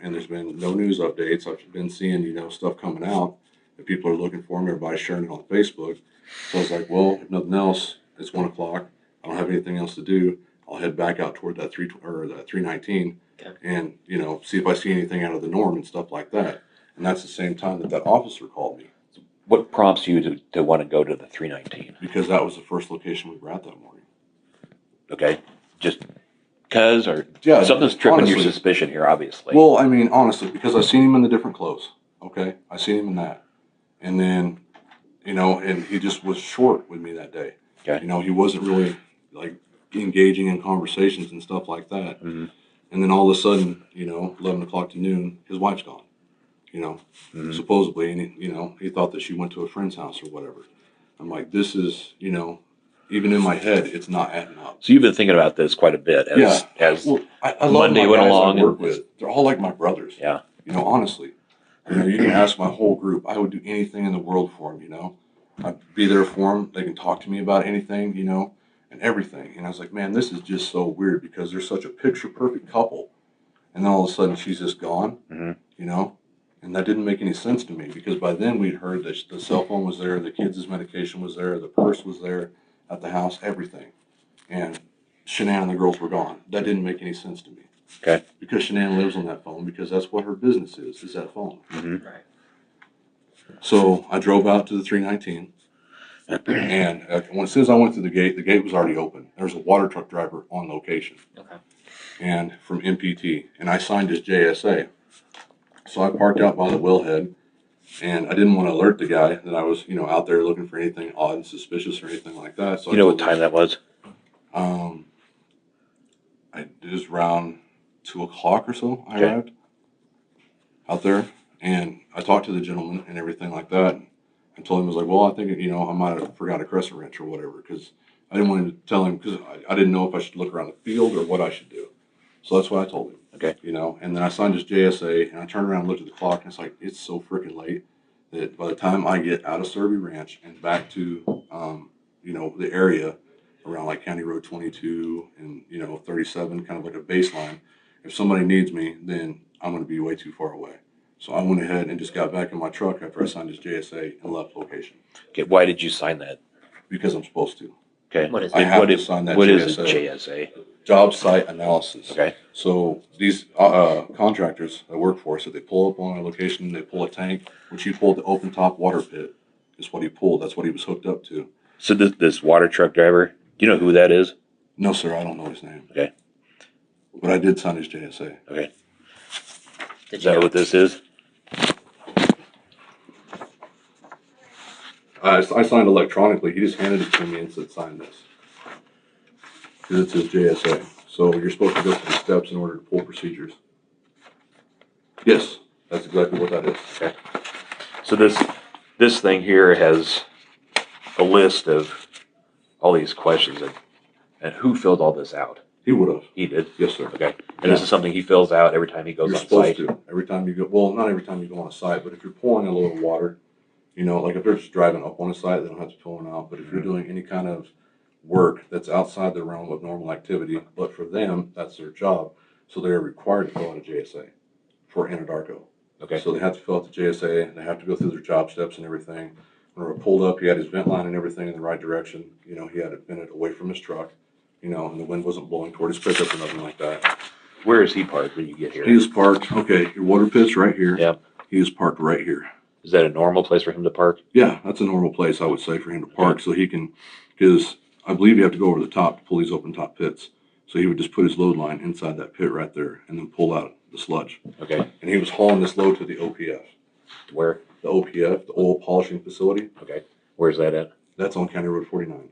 and there's been no news updates. I've been seeing, stuff coming out if people are looking for me, everybody's sharing it on Facebook. So I was like, well, if nothing else, it's 1 o'clock. I don't have anything else to do. I'll head back out toward that that 319 Okay. and, you know, see if I see anything out of the norm and stuff like that. And that's the same time that that officer called me, What prompts you to want to go to the 319? because that was the first location we were at that morning. Okay, just cause, or Yeah, something's tripping your honestly. suspicion here, obviously. Well, I mean, honestly, because I seen him in the different clothes. Okay, I seen him in that, and then, you know, and he just was short with me that day. Okay. You know, he wasn't really like engaging in conversations and stuff like that. Mm-hmm. And then all of a sudden, you know, 11 o'clock to noon, his wife's gone. You know, Mm-hmm. supposedly, and you know, he thought that she went to a friend's house or whatever. I'm like, this is, you know, even in my head, it's not adding up. So you've been thinking about this quite a bit as Well, I love Monday my went guys along I work and- with. They're all like my brothers. yeah. You know, honestly. You know, you can ask my whole group. I would do anything in the world for them, you know. I'd be there for them. They can talk to me about anything, you know, and everything. And I was like, man, this is just so weird because they're such a picture-perfect couple. And then all of a sudden she's just gone, Mhm. you know. And that didn't make any sense to me because by then we'd heard that the cell phone was there, the kids' medication was there, the purse was there at the house, everything. And Shanann and the girls were gone. That didn't make any sense to me. Okay. Because Shanann lives on that phone because that's what her business is that phone. Mm-hmm. Right. So I drove out to the 319, and as soon as I went through the gate was already open. There was a water truck driver on location, Okay. and from MPT, and I signed his JSA. So I parked out by the wellhead, and I didn't want to alert the guy that I was, you know, out there looking for anything odd and suspicious or anything like that. So You know what time that was? It was around 2 o'clock or so. I Okay. arrived out there, and I talked to the gentleman and everything like that. I told him, I was like, well, I think, you know, I might have forgot a crescent wrench or whatever, because I didn't want him to tell him, because I didn't know if I should look around the field or what I should do. So that's what I told him. Okay. You know, and then I signed his JSA, and I turned around and looked at the clock, and it's like, it's so freaking late that by the time I get out of Cervi Ranch and back to, you know, the area around like County Road 22 and, you know, 37, kind of like a baseline, if somebody needs me, then I'm going to be way too far away. So I went ahead and just got back in my truck after I signed his JSA and left location Okay. Why did you sign that? because I'm supposed to. Okay. What is I it? have what to is, sign that what JSA. is a JSA? Job site analysis. Okay. So these contractors that work for us, if they pull up on a location, they pull a tank, which he pulled the open top water pit is what he pulled. That's what he was hooked up to. So this water truck driver, do you know who that is? No, sir, I don't know his name. Okay. But I did sign his JSA. Okay. Did Is you that know? what this is? I signed electronically. He just handed it to me and said, sign this. Because it's his JSA. So you're supposed to go through the steps in order to pull procedures. Yes, that's exactly what that is. Okay. So this thing here has a list of all these questions, and who filled all this out? He would have. He did. Yes, sir. Okay. And this is something he fills out every time he goes You're on supposed site. to. Every time you go, well, not every time you go on a site, but if you're pulling a load of water, you know, like if they're just driving up on a site, they don't have to pull one out. But if you're doing any kind of work that's outside the realm of normal activity, but for them, that's their job. So they're required to fill out a JSA for Anadarko. Okay. So they have to fill out the JSA, and they have to go through their job steps and everything. When we were pulled up, he had his vent line and everything in the right direction. You know, he had it vented away from his truck, you know, and the wind wasn't blowing toward his pickup or nothing like that. Where is he parked when you get here? He is parked, okay, your water pit's right here. Yep. He is parked right here. Is that a normal place for him to park? Yeah, that's a normal place, I would say, for him to park, so he can, because I believe you have to go over the top to pull these open top pits. So he would just put his load line inside that pit right there and then pull out the sludge. Okay. And he was hauling this load to the OPF. Where? The OPF, the oil polishing facility, Okay. Where's that at? that's on County Road 49.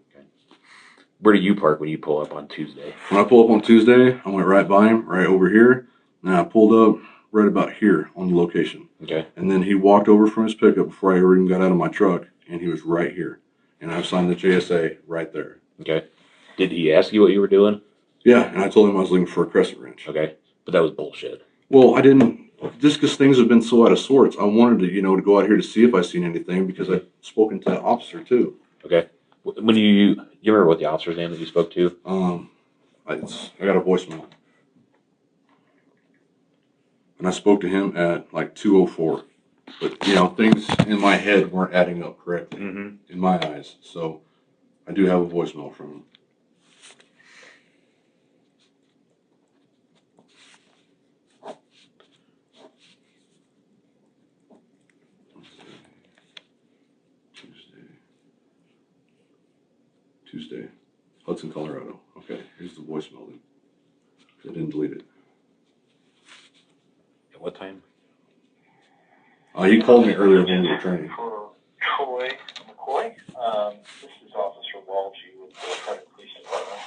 Where do you park when you pull up on Tuesday? When I pulled up on Tuesday, I went right by him, right over here, and I pulled up right about here on the location. Okay. And then he walked over from his pickup before I ever even got out of my truck, and he was right here. And I signed the JSA right there. Okay. Did he ask you what you were doing? Yeah, and I told him I was looking for a crescent wrench. Okay. But that was bullshit. Well, I didn't, just because things have been so out of sorts, I wanted to, you know, to go out here to see if I seen anything because I've spoken to the officer too. Okay. When you remember what the officer's name that you spoke to? I got a voicemail. And I spoke to him at like 2:04. But, you know, things in my head weren't adding up correctly Mm-hmm. in my eyes. So I do have a voicemail from him. Tuesday, Hudson, Colorado. Okay, here's the voicemail then. I didn't delete it. At what time? He called me earlier when we were training. For Troy McCoy, this is Officer Walgie with the Frederick Police Department.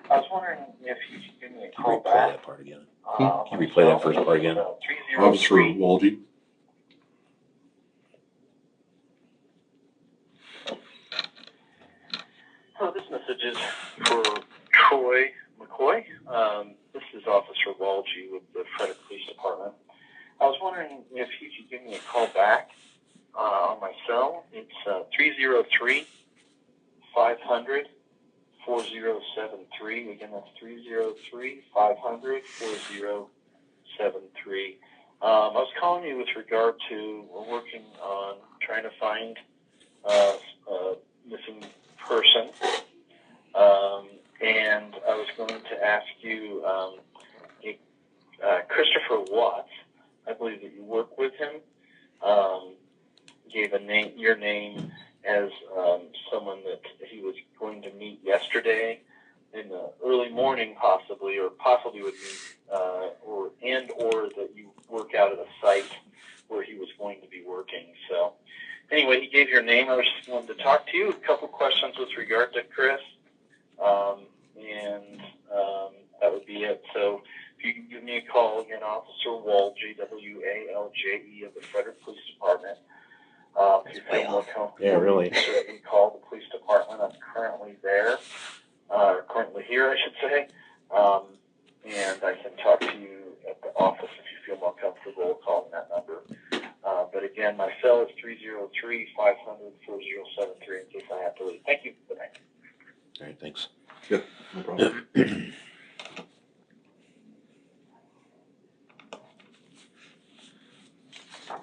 I was wondering if you could give me a Can you call replay back. that part again? Can you replay that first part again? Officer 303. Walgie. Hello, this message is for Troy McCoy. This is Officer Walgie with the Frederick Police Department. I was wondering if you could give me a call back on my cell. It's 303 500 4073. Again, that's 303 500 4073. I was calling you with regard to we're working on trying to find a missing person. And I was going to ask you, Christopher Watts, I believe that you work with him, gave your name as someone that he was going to meet yesterday in the early morning, possibly would meet, or that you work out at a site where he was going to be working. So, anyway, he gave your name. I was just wanted to talk to you. A couple questions with regard to Chris, and that would be it. So, if you can give me a call again, Officer Walgie, W-A-L-J-E of the Frederick Police Department. If you feel more comfortable, Yeah, really. you can certainly call the police department. I'm currently there, currently here, I should say, and I can talk to you at the office if you feel more comfortable calling that number. But again, my cell is 303 500 4073 in case I have to leave. Thank you. Good night. All right, thanks. Yeah, no problem.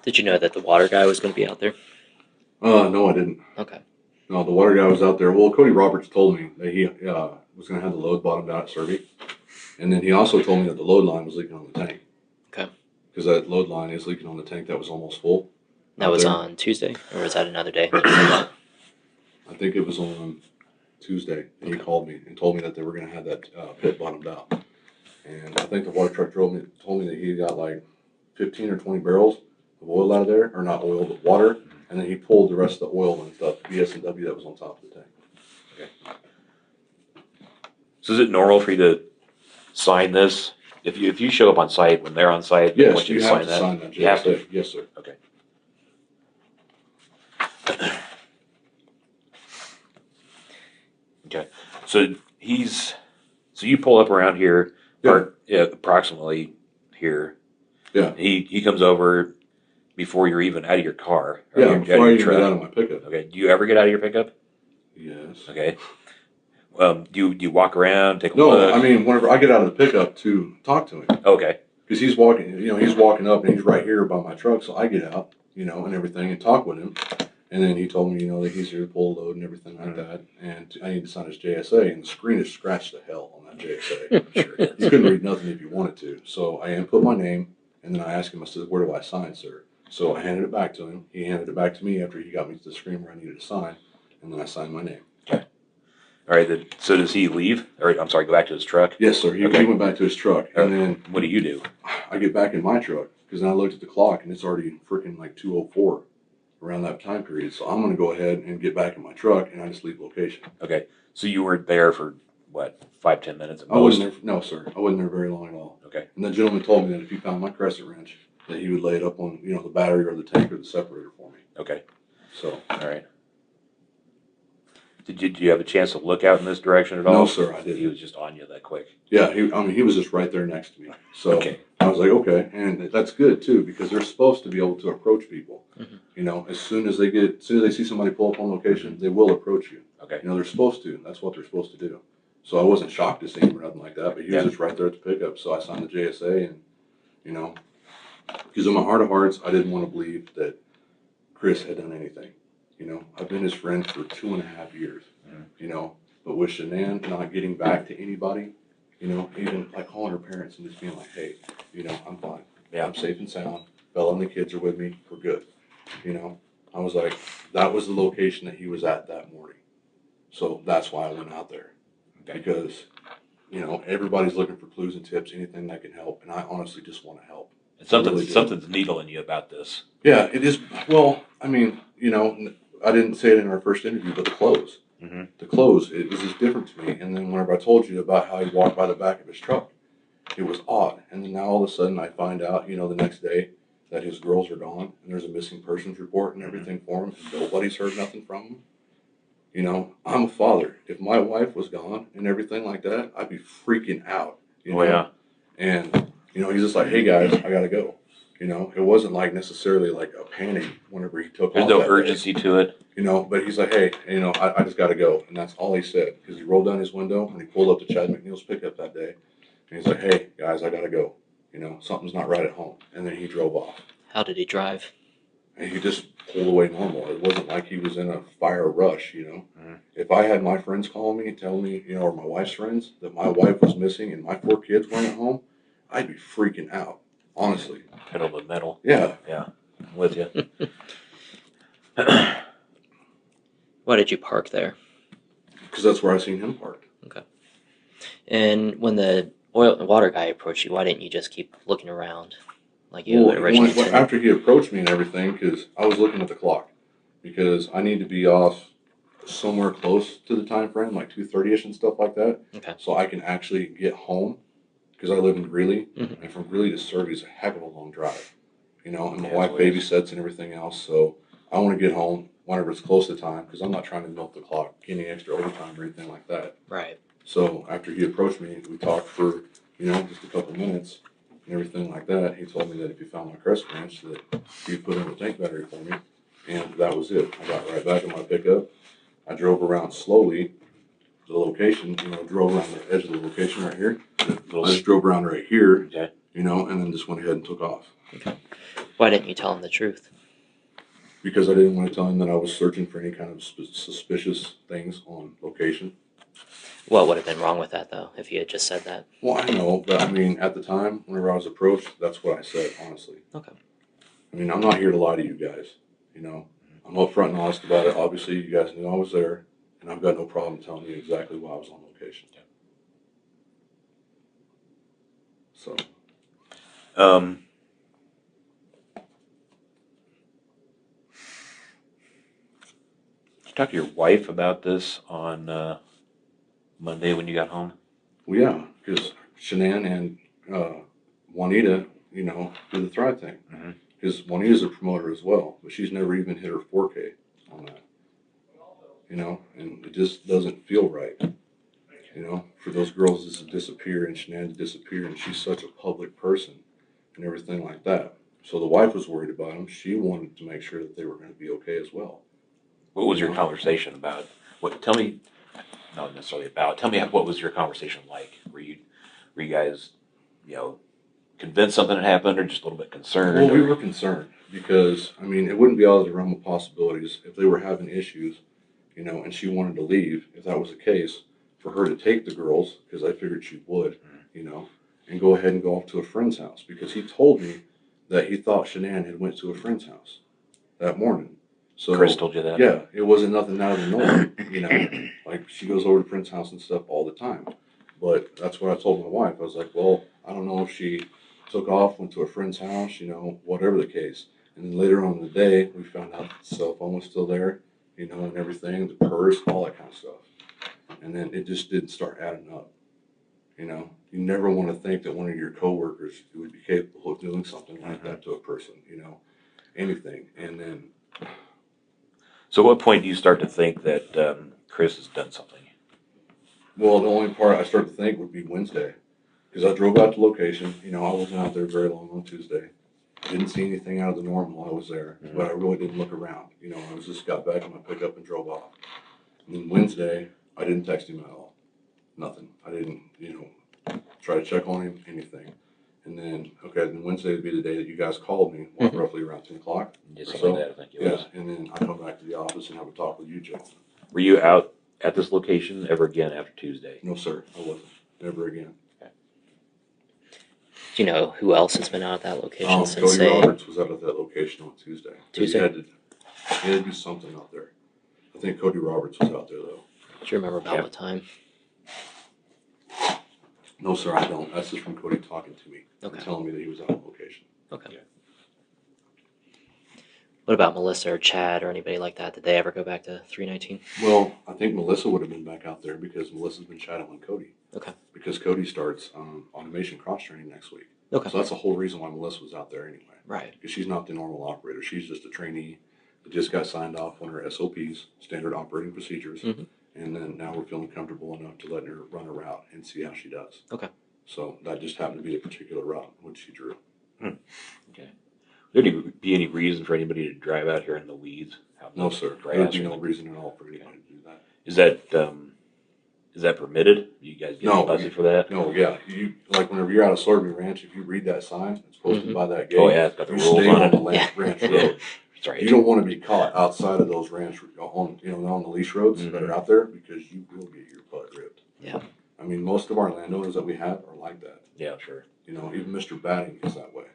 Did you know that the water guy was going to be out there? No, I didn't. Okay. No, the water guy was out there. Well, Cody Roberts told me that he was going to have the load bottomed out at Cervi. And then he also told me that the load line was leaking on the tank. Okay. Because that load line is leaking on the tank that was almost full. That was there. on Tuesday, or was that another day? That you said that? I think it was on Tuesday. And he called me and told me that they were going to have that pit bottomed out. And I think the water truck told me that he got like 15 or 20 barrels of oil out of there. Or not oil, but water. And then he pulled the rest of the oil and stuff, BS&W that was on top of the tank. Okay. So is it normal for you to sign this? If you show up on site when they're on site, they Yes, want you to have sign to that. sign that. You have to. Yes, sir. Okay. Okay. So you pull up around here, approximately here. Yeah. He comes over before you're even out of your car. Or Yeah, out before I of your even truck. get out of my pickup. Okay. Do you ever get out of your pickup? Yes. Okay. Do you walk around, take a No, look? I mean, whenever I get out of the pickup to talk to him. Okay. Because he's walking up and he's right here by my truck. So I get out, and everything and talk with him. And then he told me, that he's here to pull a load and everything like that. And I need to sign his JSA. And the screen is scratched to hell on that JSA. I'm sure it is. You couldn't read nothing if you wanted to. So I input my name. And then I asked him, I said, where do I sign, sir? So I handed it back to him. He handed it back to me after he got me to the screen where I needed to sign. And then I signed my name. All right. Then, so does he leave? Or I'm sorry, go back to his truck? Yes, sir. He went back to his truck. And then What do you do? I get back in my truck because then I looked at the clock and it's already freaking like 2:04 around that time period. So I'm going to go ahead and get back in my truck and I just leave location. Okay. So you were there for what, 5-10 minutes at I most? wasn't there. No, sir. I wasn't there very long at all. Okay. And the gentleman told me that if he found my crescent wrench, that he would lay it up on, the battery or the tank or the separator for me. Okay. So. All right. Did you have a chance to look out in this direction at all? No, sir, I He didn't. was just on you that quick. Yeah, he was just right there next to me. So Okay. I was like, okay, and that's good too because they're supposed to be able to approach people. Mhm. As soon as they see somebody pull up on location, they will approach you. Okay. They're supposed to. That's what they're supposed to do. So I wasn't shocked to see him or nothing like that, but he was just right there at the pickup. So I signed the JSA and, Because in my heart of hearts, I didn't want to believe that Chris had done anything. You know, I've been his friend for 2.5 years, you know, but with Shanann not getting back to anybody, you know, even like calling her parents and just being like, hey, you know, I'm fine. Yeah. I'm safe and sound. Bella and the kids are with me. We're good. You know, I was like, that was the location that he was at that morning. So that's why I went out there. Okay. Because, you know, everybody's looking for clues and tips, anything that can help. And I honestly just want to help. And really do. something's needling you about this. Yeah, it is. Well, I mean, you know, I didn't say it in our first interview, but the clothes. Mm-hmm. The clothes, it was just different to me. And then whenever I told you about how he walked by the back of his truck, it was odd. And then now all of a sudden I find out, you know, the next day that his girls are gone and there's a missing persons report and everything for him and nobody's heard nothing from him. You know, I'm a father. If my wife was gone and everything like that, I'd be freaking out. You know? Oh, yeah. And, you know, he's just like, hey guys, I gotta go. You know, it wasn't like necessarily like a panic whenever he took There's off no that day. urgency to it. You know, but he's like, hey, you know, I just got to go. And that's all he said. Because he rolled down his window and he pulled up to Chad McNeil's pickup that day. And he's like, hey, guys, I got to go. You know, something's not right at home. And then he drove off. How did he drive? And he just pulled away normal. It wasn't like he was in a fire rush, you know. Mm-hmm. If I had my friends calling me and telling me, you know, or my wife's friends, that my wife was missing and my 4 kids weren't at home, I'd be freaking out, honestly. Pedal to the metal. Yeah. Yeah. I'm with you. Why did you park there? Because that's where I seen him parked. And when the oil and water guy approached you, why didn't you just keep looking around like you had originally intended? After he approached me and everything, because I was looking at the clock, because I need to be off somewhere close to the time frame, like 2:30ish and stuff like that, Okay. so I can actually get home, because I live in Greeley, Mhm. and from Greeley to Cervi is a heck of a long drive, you know, and my Yeah, wife it's ways. babysits and everything else, so I want to get home whenever it's close to time, because I'm not trying to milk the clock, any extra overtime or anything like that. Right. So after he approached me, we talked for, you know, just a couple minutes and everything like that. He told me that if he found my crest branch, that he'd put in a tank battery for me. And that was it. I got right back in my pickup. I drove around slowly to the location, you know, drove around the edge of the location right here. I just drove around right here, Okay. you know, and then just went ahead and took off. Why didn't you tell him the truth? Because I didn't want to tell him that I was searching for any kind of suspicious things on location. What would have been wrong with that, though, if you had just said that? Well, I know, but I mean, at the time, whenever I was approached, that's what I said, honestly. Okay. I mean, I'm not here to lie to you guys, you know. I'm upfront and honest about it. Obviously, you guys knew I was there, and I've got no problem telling you exactly why I was on location. So, Did you talk to your wife about this on Monday when you got home? well, yeah, because Shanann and Juanita, you know, do the Thrive thing. Mhm. Because Juanita's a promoter as well, but she's never even hit her 4K on that. You know, and it just doesn't feel right. You know, for those girls just to disappear and Shanann to disappear, and she's such a public person and everything like that. So the wife was worried about them. She wanted to make sure that they were going to be okay as well. What was your conversation about? Tell me, not necessarily about. Tell me what was your conversation like? Were you guys, you know, convinced something had happened, or just a little bit concerned? Well, we were concerned because I mean, it wouldn't be out of the realm of possibilities if they were having issues, you know, and she wanted to leave. If that was the case, for her to take the girls, because I figured she would, you know, and go ahead and go off to a friend's house, because he told me that he thought Shanann had went to a friend's house that morning. So Chris told you that? Yeah, it wasn't nothing out of the norm, you know. Like she goes over to friend's house and stuff all the time. But that's what I told my wife. I was like, well, I don't know if she took off, went to a friend's house, you know, whatever the case. And then later on in the day, we found out the cell phone was still there, you know, and everything, the purse, all that kind of stuff. And then it just didn't start adding up. You know, you never want to think that one of your coworkers would be capable of doing something like that to a person, you know, anything. And then. So, at what point do you start to think that Chris has done something? Well, the only part I start to think would be Wednesday. Because I drove out to location. You know, I wasn't out there very long on Tuesday. I didn't see anything out of the norm while I was there, but I really didn't look around. You know, I was just got back in my pickup and drove off. And then Wednesday, I didn't text him at all. Nothing. I didn't, you know, try to check on him, anything. And then, okay, then Wednesday would be the day that you guys called me, roughly around 10 o'clock. Just or something so. like that, I think it Yeah, was. and then I come back to the office and have a talk with you, Joe. Were you out at this location ever again after Tuesday? No, sir, I wasn't. Never again. Do you know who else has been out at that location since Cody say Roberts was out at that location on Tuesday. Tuesday? He had to do something out there. I think Cody Roberts was out there, though. Do you remember about Yeah. what time? No, sir, I don't. That's just from Cody talking to me, and Okay. telling me that he was out on location. Okay. Yeah. What about Melissa or Chad or anybody like that? Did they ever go back to 319? Well, I think Melissa would have been back out there because Melissa's been chatting with Cody. Okay. Because Cody starts automation cross training next week. Okay. So that's the whole reason why Melissa was out there anyway. Right. Because she's not the normal operator. She's just a trainee that just got signed off on her SOPs, standard operating procedures. Mhm. And then now we're feeling comfortable enough to let her run a route and see how she does. Okay. So that just happened to be the particular route which she drew. Okay. Would there be any reason for anybody to drive out here in the weeds? Out in No, the sir. grass There would be or no anything? reason at all for anybody to do that. Is that permitted? You guys get No, fussy for that? No, yeah. You like whenever you're out of Cervi Ranch, if you read that sign, it's posted Mhm. by that gate. Oh yeah, it's got the You rules stay on on the it. ranch Yeah. road. That's right. You don't want to be caught outside of those ranch on on the leash roads that are out there because you will get your butt ripped. Yeah. I mean, most of our landowners that we have are like that. Yeah, sure. You know, even Mr. Batting is that way.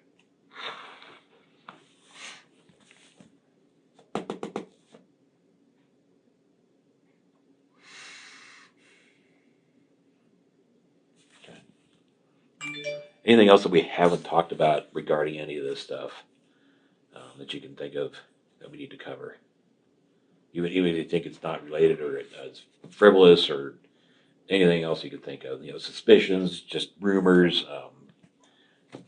Anything else that we haven't talked about regarding any of this stuff that you can think of that we need to cover? Even if you think it's not related or it's frivolous or anything else you could think of, suspicions, just rumors,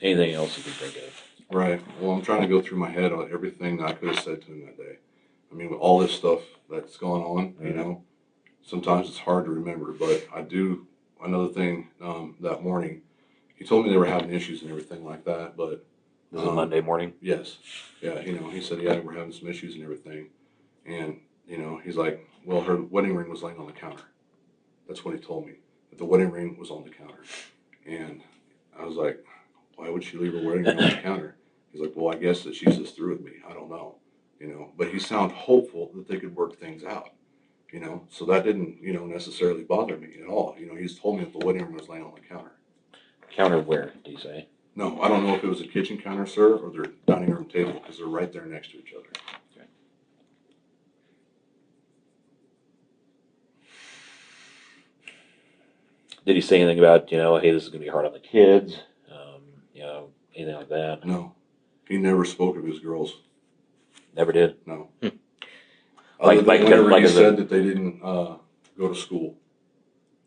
anything else you can think of. Right. Well, I'm trying to go through my head on everything that I could have said to him that day. I mean, with all this stuff that's going on, you know, sometimes it's hard to remember. But I do. Another thing that morning, he told me they were having issues and everything like that. But This is Monday morning. yes, yeah, he said, yeah, we're having some issues and everything. And he's like, well, her wedding ring was laying on the counter. That's what he told me. That the wedding ring was on the counter. And I was like, why would she leave her wedding ring on the counter? He's like, well, I guess that she's just through with me. I don't know. But he sounded hopeful that they could work things out. So that didn't, necessarily bother me at all. He's told me that the wedding ring was laying on the counter. Counter where, do you say? No, I don't know if it was a kitchen counter, sir, or their dining room table, because they're right there next to each other. Did he say anything about, hey, this is going to be hard on the kids? Anything like that? No, he never spoke of his girls. Never did? No. Like- Other than like- whenever like he as a- said that they didn't go to school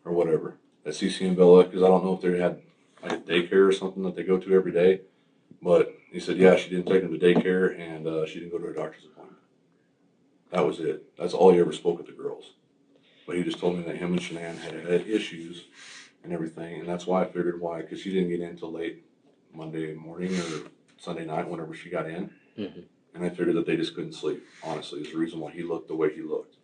or whatever at CC and Bella, because I don't know if they had like a daycare or something that they go to every day. But he said, yeah, she didn't take them to daycare and she didn't go to a doctor's appointment. That was it. That's all he ever spoke with the girls. But he just told me that him and Shanann had issues and everything, and that's why I figured why, because she didn't get in till late Monday morning or Sunday night whenever she got in. Mhm. And I figured that they just couldn't sleep, honestly, is the reason why he looked the way he looked.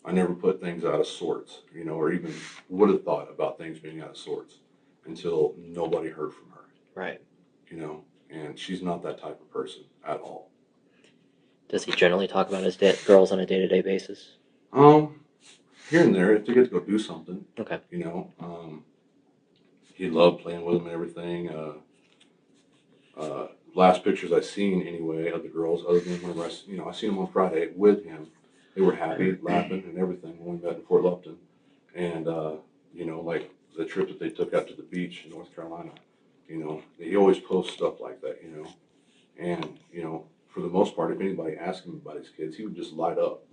I never put things out of sorts, or even would have thought about things being out of sorts until nobody heard from her, Right. and she's not that type of person at all. Does he generally talk about his girls on a day-to-day basis? Here and there, if they get to go do something, Okay. He loved playing with them and everything. Last pictures I seen anyway of the girls, other than whenever I seen them on Friday with him, they were happy, laughing, and everything when we met in Fort Lupton, and like the trip that they took out to the beach in North Carolina. He always posts stuff like that. And for the most part, if anybody asked him about his kids, he would just light up.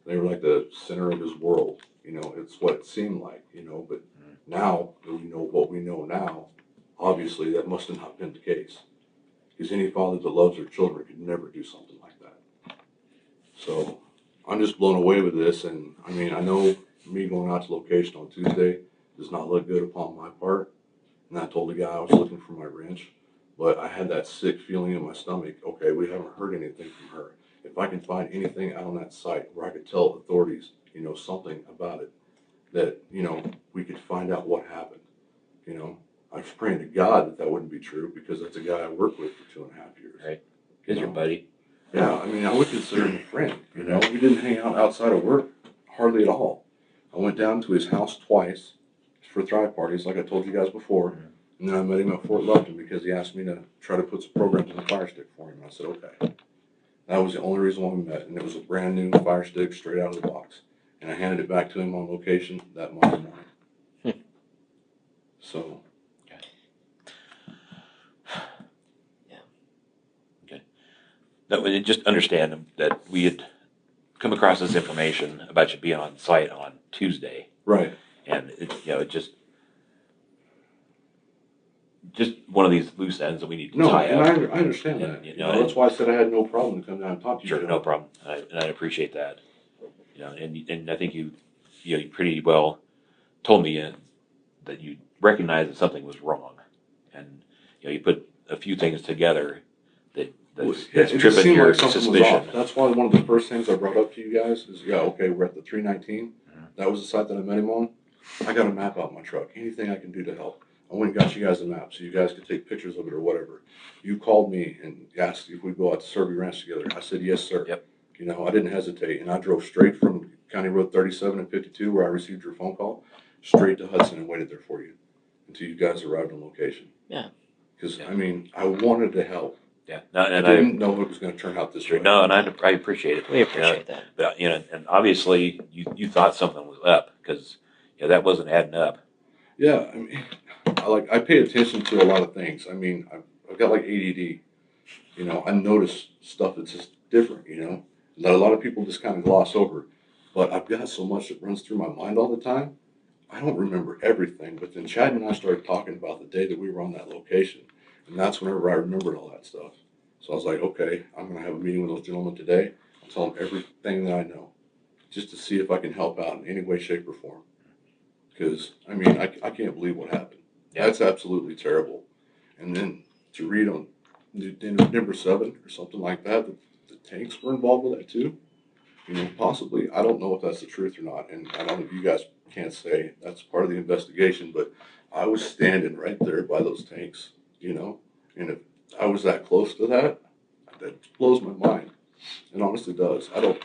They were like the center of his world. It's what it seemed like. But now that we know what we know now, obviously that must have not been the case. Because any father that loves their children could never do something like that. So I'm just blown away with this. And I mean, I know me going out to location on Tuesday does not look good upon my part. And I told the guy I was looking for my wrench, but I had that sick feeling in my stomach. Okay, we haven't heard anything from her. If I can find anything out on that site where I could tell authorities, something about it, that, we could find out what happened, I'm praying to God that wouldn't be true, because that's a guy I worked with for 2.5 years. Right. Is your buddy? Yeah, I mean, I would consider him a friend, you know? We didn't hang out outside of work hardly at all. I went down to his house twice for Thrive parties, like I told you guys before. And then I met him at Fort Lupton because he asked me to try to put some programs in the Fire Stick for him. And I said, okay. That was the only reason why we met. And it was a brand new Fire Stick straight out of the box. And I handed it back to him on location that Monday morning. So. No, but just understand that we had come across this information about you being on site on Tuesday, Right. and it just one of these loose ends that we need to No, tie and up. I understand And, that. you You know, know, that's why I said I had no problem to come down and talk to you. Sure, no problem. And I appreciate that. And I think you pretty well told me that you recognized that something was wrong, and you put a few things together that's It just tripping seemed your like something was suspicion. off. That's why one of the first things I brought up to you guys is, yeah, okay, we're at the 319. That was the site that I met him on. I got a map out in my truck. Anything I can do to help. I went and got you guys a map so you guys could take pictures of it or whatever. You called me and asked if we'd go out to Cervi Ranch together. I said, yes, sir. Yep. You know, I didn't hesitate, and I drove straight from County Road 37 and 52, where I received your phone call, straight to Hudson and waited there for you until you guys arrived on location. Yeah. Because, Yeah. I mean, I wanted to help. Yeah, no, and I didn't know it was going to turn out this sure, way. no, and I appreciate it. We appreciate that. But and obviously you thought something was up because that wasn't adding up. Yeah, I mean, I pay attention to a lot of things. I mean, I've got like ADD. You know, I notice stuff that's just different. You know, that a lot of people just kind of gloss over. But I've got so much that runs through my mind all the time. I don't remember everything. But then Chad and I started talking about the day that we were on that location, and that's whenever I remembered all that stuff. So I was like, okay, I'm going to have a meeting with those gentlemen today. I'll tell them everything that I know, just to see if I can help out in any way, shape, or form. Because, I mean, I can't believe what happened. Yeah. That's absolutely terrible. And then to read on number 7 or something like that, the tanks were involved with that too. You know, possibly. I don't know if that's the truth or not. And I don't know if you guys can't say that's part of the investigation, but I was standing right there by those tanks, you know. And if I was that close to that blows my mind. It honestly does. I don't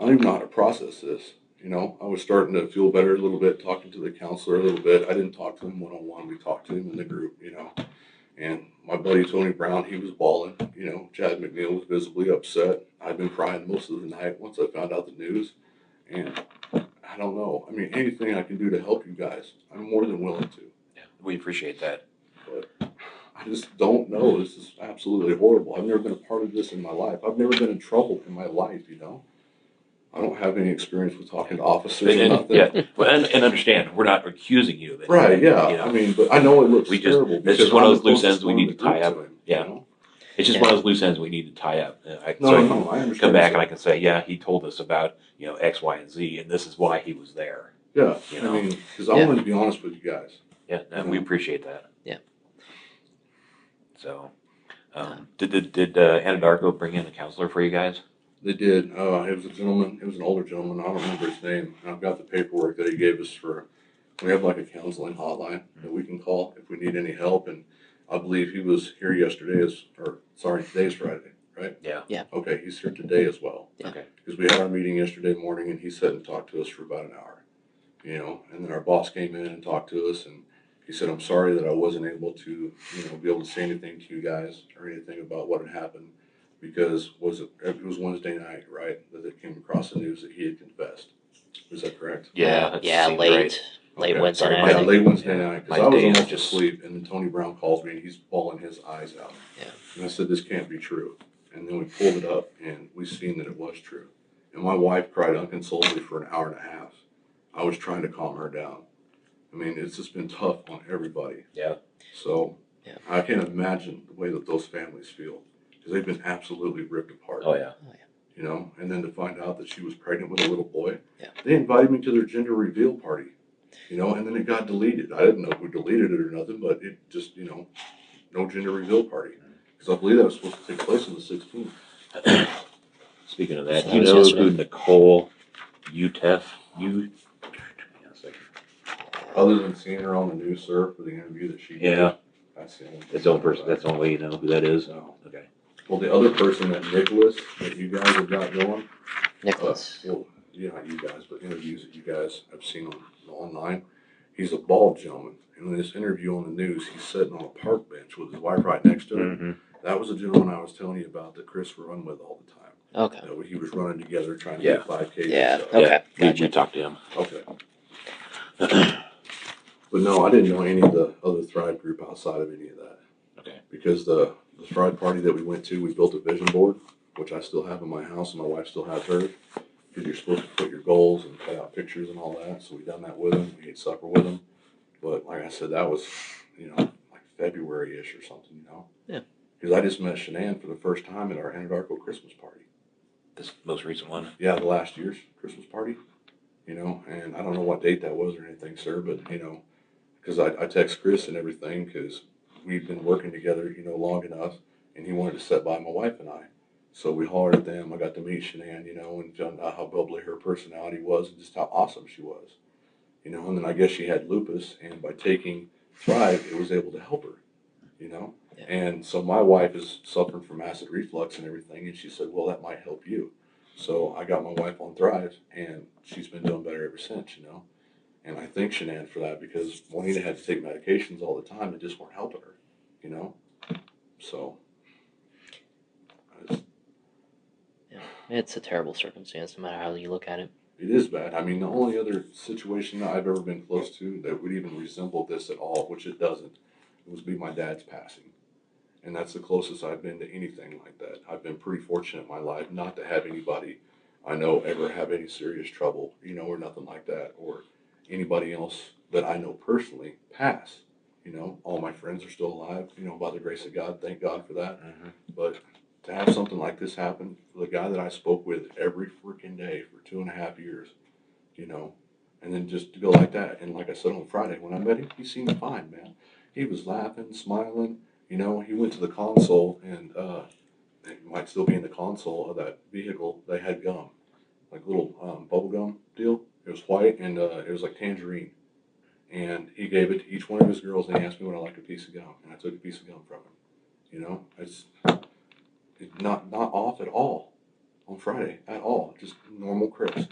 even know how to process this. You know, I was starting to feel better a little bit, talking to the counselor a little bit. I didn't talk to him one-on-one. We talked to him in the group, you know. And my buddy Tony Brown, he was bawling. You know, Chad McNeil was visibly upset. I'd been crying most of the night once I found out the news. And I don't know. I mean, anything I can do to help you guys, I'm more than willing to. Yeah, we appreciate that. But I just don't know. This is absolutely horrible. I've never been a part of this in my life. I've never been in trouble in my life, you know. I don't have any experience with talking to officers or nothing. Yeah, well, and understand, we're not accusing you of anything. Right, yeah. You know? I mean, but I know it looks terrible. It's just one of those loose ends we I'm need the to tie closest up. one in the group Yeah. to him, you know? It's just one of those loose ends we need to tie up. No, I understand. come back and I can say, yeah, he told us about X, Y, and Z, and this is why he was there. Yeah, You I know? mean, because I wanted to be honest with you guys. Yeah, and we appreciate that. Yeah. So, did Anadarko bring in a counselor for you guys? They did. It was a gentleman. It was an older gentleman. I don't remember his name. I've got the paperwork that he gave us for. We have like a counseling hotline that we can call if we need any help. And I believe he was here yesterday. Today's Friday, right? Yeah. Yeah. Okay, he's here today as well. Yeah. Okay. Because we had our meeting yesterday morning, and he sat and talked to us for about an hour. You know, and then our boss came in and talked to us, and he said, "I'm sorry that I wasn't able to, be able to say anything to you guys or anything about what had happened." Because it was Wednesday night, right, that it came across the news that he had confessed. Is that correct? Yeah. that Yeah, seems late right. late Wednesday Sorry, night. Yeah, I think. late Wednesday night, because My I was day is almost just- asleep, and then Tony Brown calls me, and he's bawling his eyes out. Yeah. And I said, this can't be true. And then we pulled it up, and we seen that it was true. And my wife cried unconsolably for an hour and a half. I was trying to calm her down. I mean, it's just been tough on everybody. Yeah. So Yeah. I can't imagine the way that those families feel, because they've been absolutely ripped apart. Oh yeah. You know, and then to find out that she was pregnant with a little boy. Yeah. They invited me to their gender reveal party, and then it got deleted. I didn't know who deleted it or nothing, but it just, no gender reveal party. Because I believe that was supposed to take place on the 16th. Speaking of that, That do you was know yesterday. who Nicole Utef? Other than seeing her on the news, sir, for the interview that she did. Yeah. That's the only. That's the only person, that's the only way you know who that is? No. Okay. Well, the other person, that Nicholas, that you guys have got going. Nicholas. Well, not you guys, but interviews that you guys have seen online. He's a bald gentleman. And in this interview on the news, he's sitting on a park bench with his wife right next to him. Mm-hmm. That was the gentleman I was telling you about that Chris would run with all the time. Okay. That he was running together trying to Yeah. get 5Ks Yeah. and stuff. Okay. Yeah, we Gotcha. talked to him. Okay. But no, I didn't know any of the other Thrive group outside of any of that. Okay. Because the Thrive party that we went to, we built a vision board, which I still have in my house, and my wife still has hers. Because you're supposed to put your goals and cut out pictures and all that. So we done that with them. We ate supper with them. But like I said, that was, like February-ish or something, Yeah. Because I just met Shanann for the first time at our Anadarko Christmas party. This most recent one? Yeah, the last year's Christmas party, and I don't know what date that was or anything, sir, but, because I text Chris and everything because we've been working together, long enough, and he wanted to sit by my wife and I. So we hollered at them. I got to meet Shanann, and found out how bubbly her personality was and just how awesome she was, and then I guess she had lupus, and by taking Thrive, it was able to help her, Yeah. And so my wife is suffering from acid reflux and everything, and she said, well, that might help you. So I got my wife on Thrive, and she's been doing better ever since, And I thank Shanann for that because Juanita had to take medications all the time that just weren't helping her, So, It's a terrible circumstance, no matter how you look at it. it is bad. I mean, the only other situation that I've ever been close to that would even resemble this at all, which it doesn't, would be my dad's passing. And that's the closest I've been to anything like that. I've been pretty fortunate in my life not to have anybody I know ever have any serious trouble, or nothing like that, or anybody else that I know personally pass. All my friends are still alive, by the grace of God. Thank God for that. Mm-hmm. But to have something like this happen, for the guy that I spoke with every freaking day for 2.5 years, and then just to go like that. And like I said on Friday, when I met him, he seemed fine, man. He was laughing, smiling. He went to the console, and it might still be in the console of that vehicle. They had gum, like little bubble gum deal. It was white, and it was like tangerine. And he gave it to each one of his girls, and he asked me would I like a piece of gum, and I took a piece of gum from him. It's not off at all on Friday at all. Just normal Chris.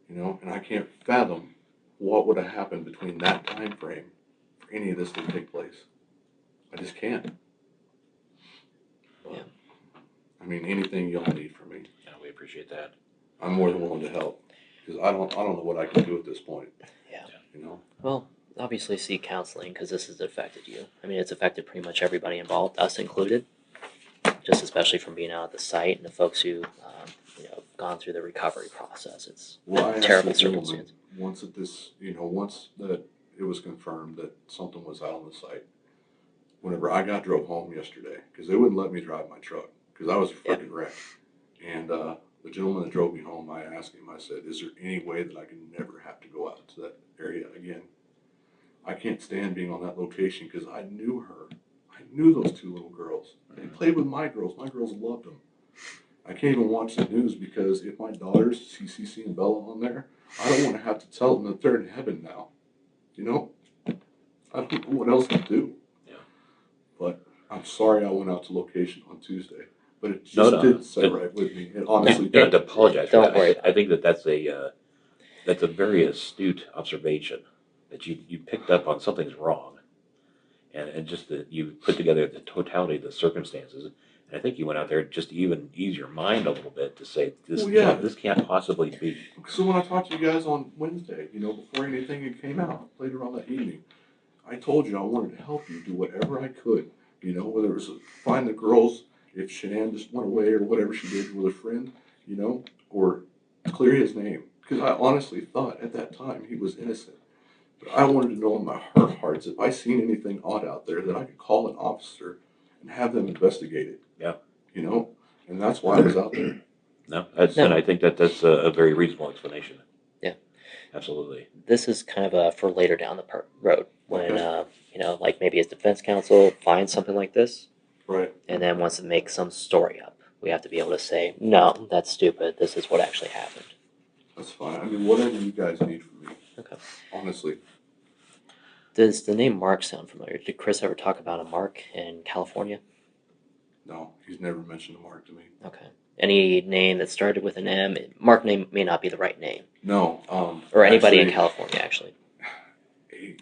And I can't fathom what would have happened between that time frame for any of this to take place. I just can't. But, Yeah. I mean, anything y'all need from me, Yeah, we appreciate that. I'm more than willing to help because I don't know what I can do at this point. Yeah. Well, Obviously seek counseling because this has affected you. I mean, it's affected pretty much everybody involved, us included. Just especially from being out at the site and the folks who, gone through the recovery process. It's I a asked terrible the gentleman, circumstance. once that it was confirmed that something was out on the site. Whenever I drove home yesterday, because they wouldn't let me drive my truck because I was a freaking wreck. And the gentleman that drove me home, I asked him, I said, is there any way that I can never have to go out to that area again? I can't stand being on that location because I knew her. I knew those two little girls. They played with my girls. My girls loved them. I can't even watch the news because if my daughters see CC and Bella on there, I don't want to have to tell them that they're in heaven now. I don't know what else to do. Yeah. But I'm sorry I went out to location on Tuesday. But it just No. didn't sit right with me. It honestly You don't have to didn't. apologize for Don't that. worry. I think that's a very astute observation that you picked up on something's wrong, and just that you put together the totality of the circumstances. And I think you went out there just to even ease your mind a little bit to say this can't possibly be. So when I talked to you guys on Wednesday, before anything came out, later on that evening, I told you I wanted to help you do whatever I could, whether it was find the girls, if Shanann just went away or whatever she did with a friend, or clear his name. Because I honestly thought at that time he was innocent. But I wanted to know in my heart of hearts if I seen anything odd out there that I could call an officer and have them investigate it. Yeah. And that's why I was out there. No, and I think that's a very reasonable explanation. Yeah. Absolutely. This is kind of for later down the road when, like maybe as defense counsel finds something like this Right. and then wants to make some story up. We have to be able to say, no, that's stupid. This is what actually happened. That's fine. I mean, whatever you guys need from me. Okay. Honestly. Does the name Mark sound familiar? Did Chris ever talk about a Mark in California? No, he's never mentioned a Mark to me. Okay. Any name that started with an M? Mark name may not be the right name. No, Or anybody in actually, California, actually.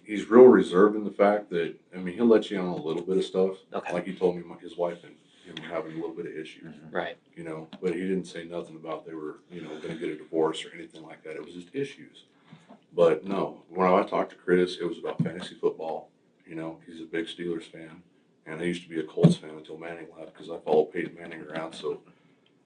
he's real reserved in the fact that, I mean, he'll let you in on a little bit of stuff. Okay. Like he told me his wife and him were having a little bit of issues, Right. you know, but he didn't say nothing about they were, you know, going to get a divorce or anything like that. It was just issues. But no, when I talked to Chris, it was about fantasy football. You know, he's a big Steelers fan. And I used to be a Colts fan until Manning left because I followed Peyton Manning around. So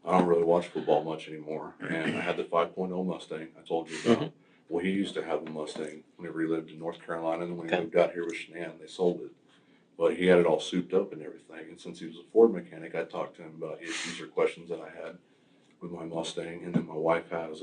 I don't really watch football much anymore. And I had the 5.0 Mustang I told you about. Mhm. Well, he used to have a Mustang whenever he lived in North Carolina. And then when he Okay. moved out here with Shanann, they sold it. But he had it all souped up and everything. And since he was a Ford mechanic, I talked to him about issues or questions that I had with my Mustang. And then my wife has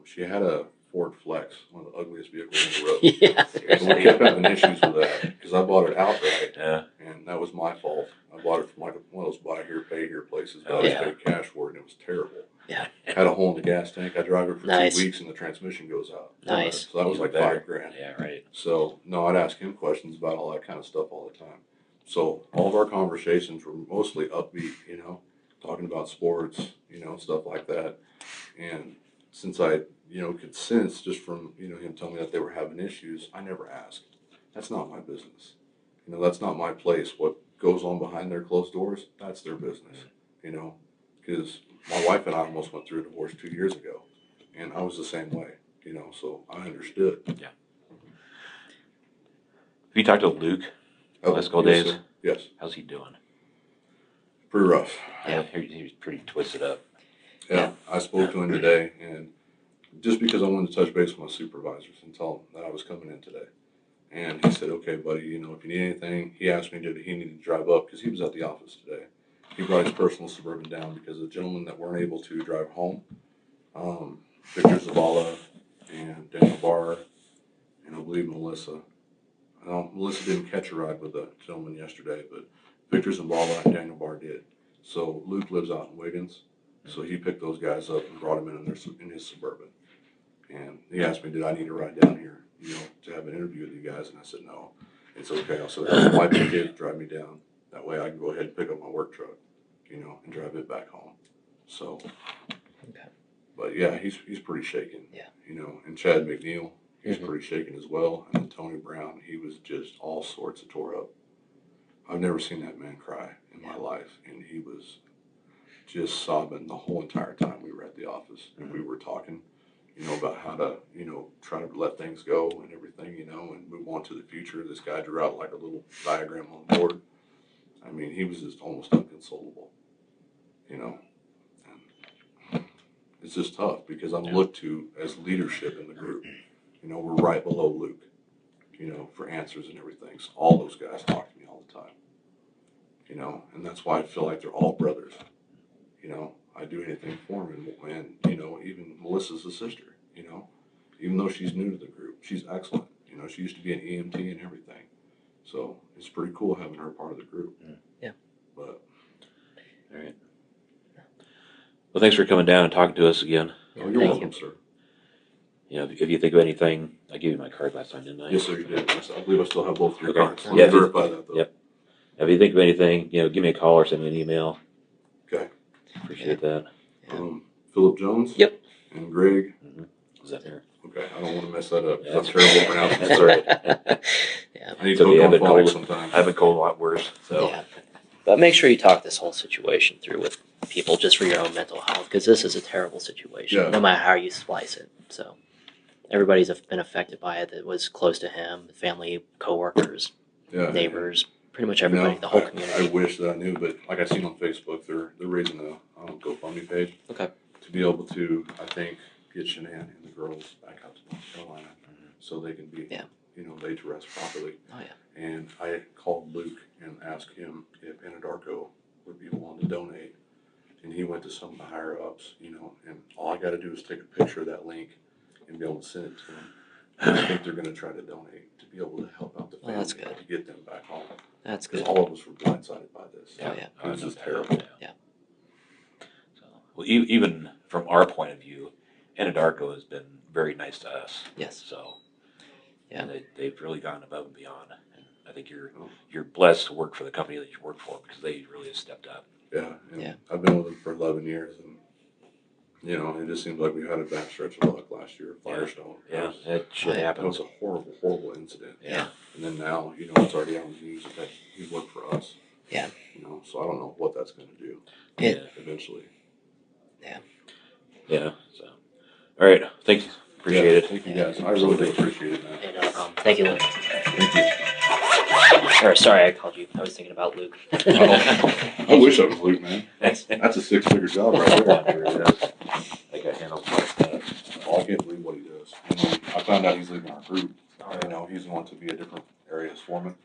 she had a Ford Flex, one of the ugliest vehicles on the road. Yeah. And we kept having issues with that because I bought it outright. Yeah. And that was my fault. I bought it from like one of those buy here, pay here places, but Oh, I just yeah. paid cash for it and it was terrible. Yeah. Had a hole in the gas tank. I drive it for Nice. 2 weeks and the transmission goes out. Nice. So that was Even like better. $5,000. Yeah, right. So no, I'd ask him questions about all that kind of stuff all the time. So all of our conversations were mostly upbeat, you know, talking about sports, you know, stuff like that. And since I, you know, could sense just from, you know, him telling me that they were having issues, I never asked. That's not my business. You know, that's not my place. What goes on behind their closed doors, that's their business, you know, because my wife and I almost went through a divorce 2 years ago, and I was the same way, you know, so I understood. Have you talked to Luke last couple yes, days? sir. Yes, How's he doing? pretty rough. Yeah. I heard he was pretty twisted up. Yeah, I spoke to him today, and just because I wanted to touch base with my supervisors and tell them that I was coming in today. And he said, okay, buddy, you know, if you need anything, he asked me, did he need to drive up? Because he was at the office today. He brought his personal Suburban down because the gentlemen that weren't able to drive home, Victor Zavala and Daniel Barr, and I believe Melissa. Melissa didn't catch a ride with the gentleman yesterday, but Victor Zavala and Daniel Barr did. So Luke lives out in Wiggins, so he picked those guys up and brought them in his Suburban. And he asked me, did I need to ride down here, you know, to have an interview with you guys? And I said, no, it's okay. I said, have my wife and kids drive me down. That way I can go ahead and pick up my work truck, you know, and drive it back home. So, Okay. but yeah, he's pretty shaken. Yeah. You know, and Chad McNeil, he's Mhm. pretty shaken as well. And then Tony Brown, he was just all sorts of tore up. I've never seen that man cry in my life. And he was just sobbing the whole entire time we were at the office. And we were talking, you know, about how to, you know, try to let things go and everything, you know, and move on to the future. This guy drew out like a little diagram on the board. I mean, he was just almost inconsolable, you know. And it's just tough because I'm looked to as leadership in the group. You know, we're right below Luke, you know, for answers and everything. So all those guys talk to me all the time, you know, and that's why I feel like they're all brothers. You know, I do anything for them. And, you know, even Melissa's a sister, you know, even though she's new to the group, she's excellent. You know, she used to be an EMT and everything. So it's pretty cool having her part of the group. Yeah. But. All right. Well, thanks for coming down and talking to us again. Yeah, Oh, you're thank welcome, sir. You know, if you think of anything, I gave you my card last time, didn't I? Yes, sir, you did. I believe I still have both of your Okay. cards. Let Yeah, me verify that, though. Yep. If you think of anything, you know, give me a call or send me an email. Okay. Appreciate that. Yeah. Philip Jones? Yep. And Greg? Is that there? Okay, I don't want to mess that up because That's I'm terrible at pronouncing That's it. right. Yeah. I need So to you cook have on been phonics cold. sometimes. I've been cold a lot worse. So Yeah. But make sure you talk this whole situation through with people just for your own mental health, because this is a terrible situation, Yeah. no matter how you slice it. So everybody's been affected by it that was close to him, family, coworkers, Yeah. neighbors, pretty much You know, everybody, the whole I community. wish that I knew, but like I seen on Facebook, they're raising a GoFundMe page. Okay. To be able to, I think, get Shanann and the girls back out to North Carolina so they can be, Yeah. you know, laid to rest properly. Oh, yeah. And I called Luke and asked him if Anadarko would be willing to donate. And he went to some of the higher ups, you know, and all I got to do is take a picture of that link and be able to send it to them. And I think they're going to try to donate to be able to help out the family that's good. to get them back home. That's Because good. all of us were blindsided by this. Oh, yeah. It was no just doubt. terrible. Yeah. So, well, even from our point of view, Anadarko has been very nice to us. Yes. So, Yeah. And they've really gone above and beyond. And I think you're blessed to work for the company that you work for because they really have stepped up. Yeah, and Yeah. I've been with them for 11 years, and it just seems like we had a bad stretch of luck last year. Firestone. Yeah, that shit yeah. That happens. was a horrible, horrible incident. Yeah. And then now, it's already on the news that he worked for us. Yeah. So I don't know what that's going to do. Yeah. Eventually. Yeah. So, all right. Thank you. Appreciate Yeah, it. Thank you guys. I really do appreciate it, man. Hey, no problem. Thank you, Luke. Thank you. Or sorry, I called you. I was thinking about Luke. I wish I was Luke, man. That's a 6-figure job right there. I got handles like that. Oh, I can't believe what he does. I found out he's leaving our group. He's going to be a different area foreman.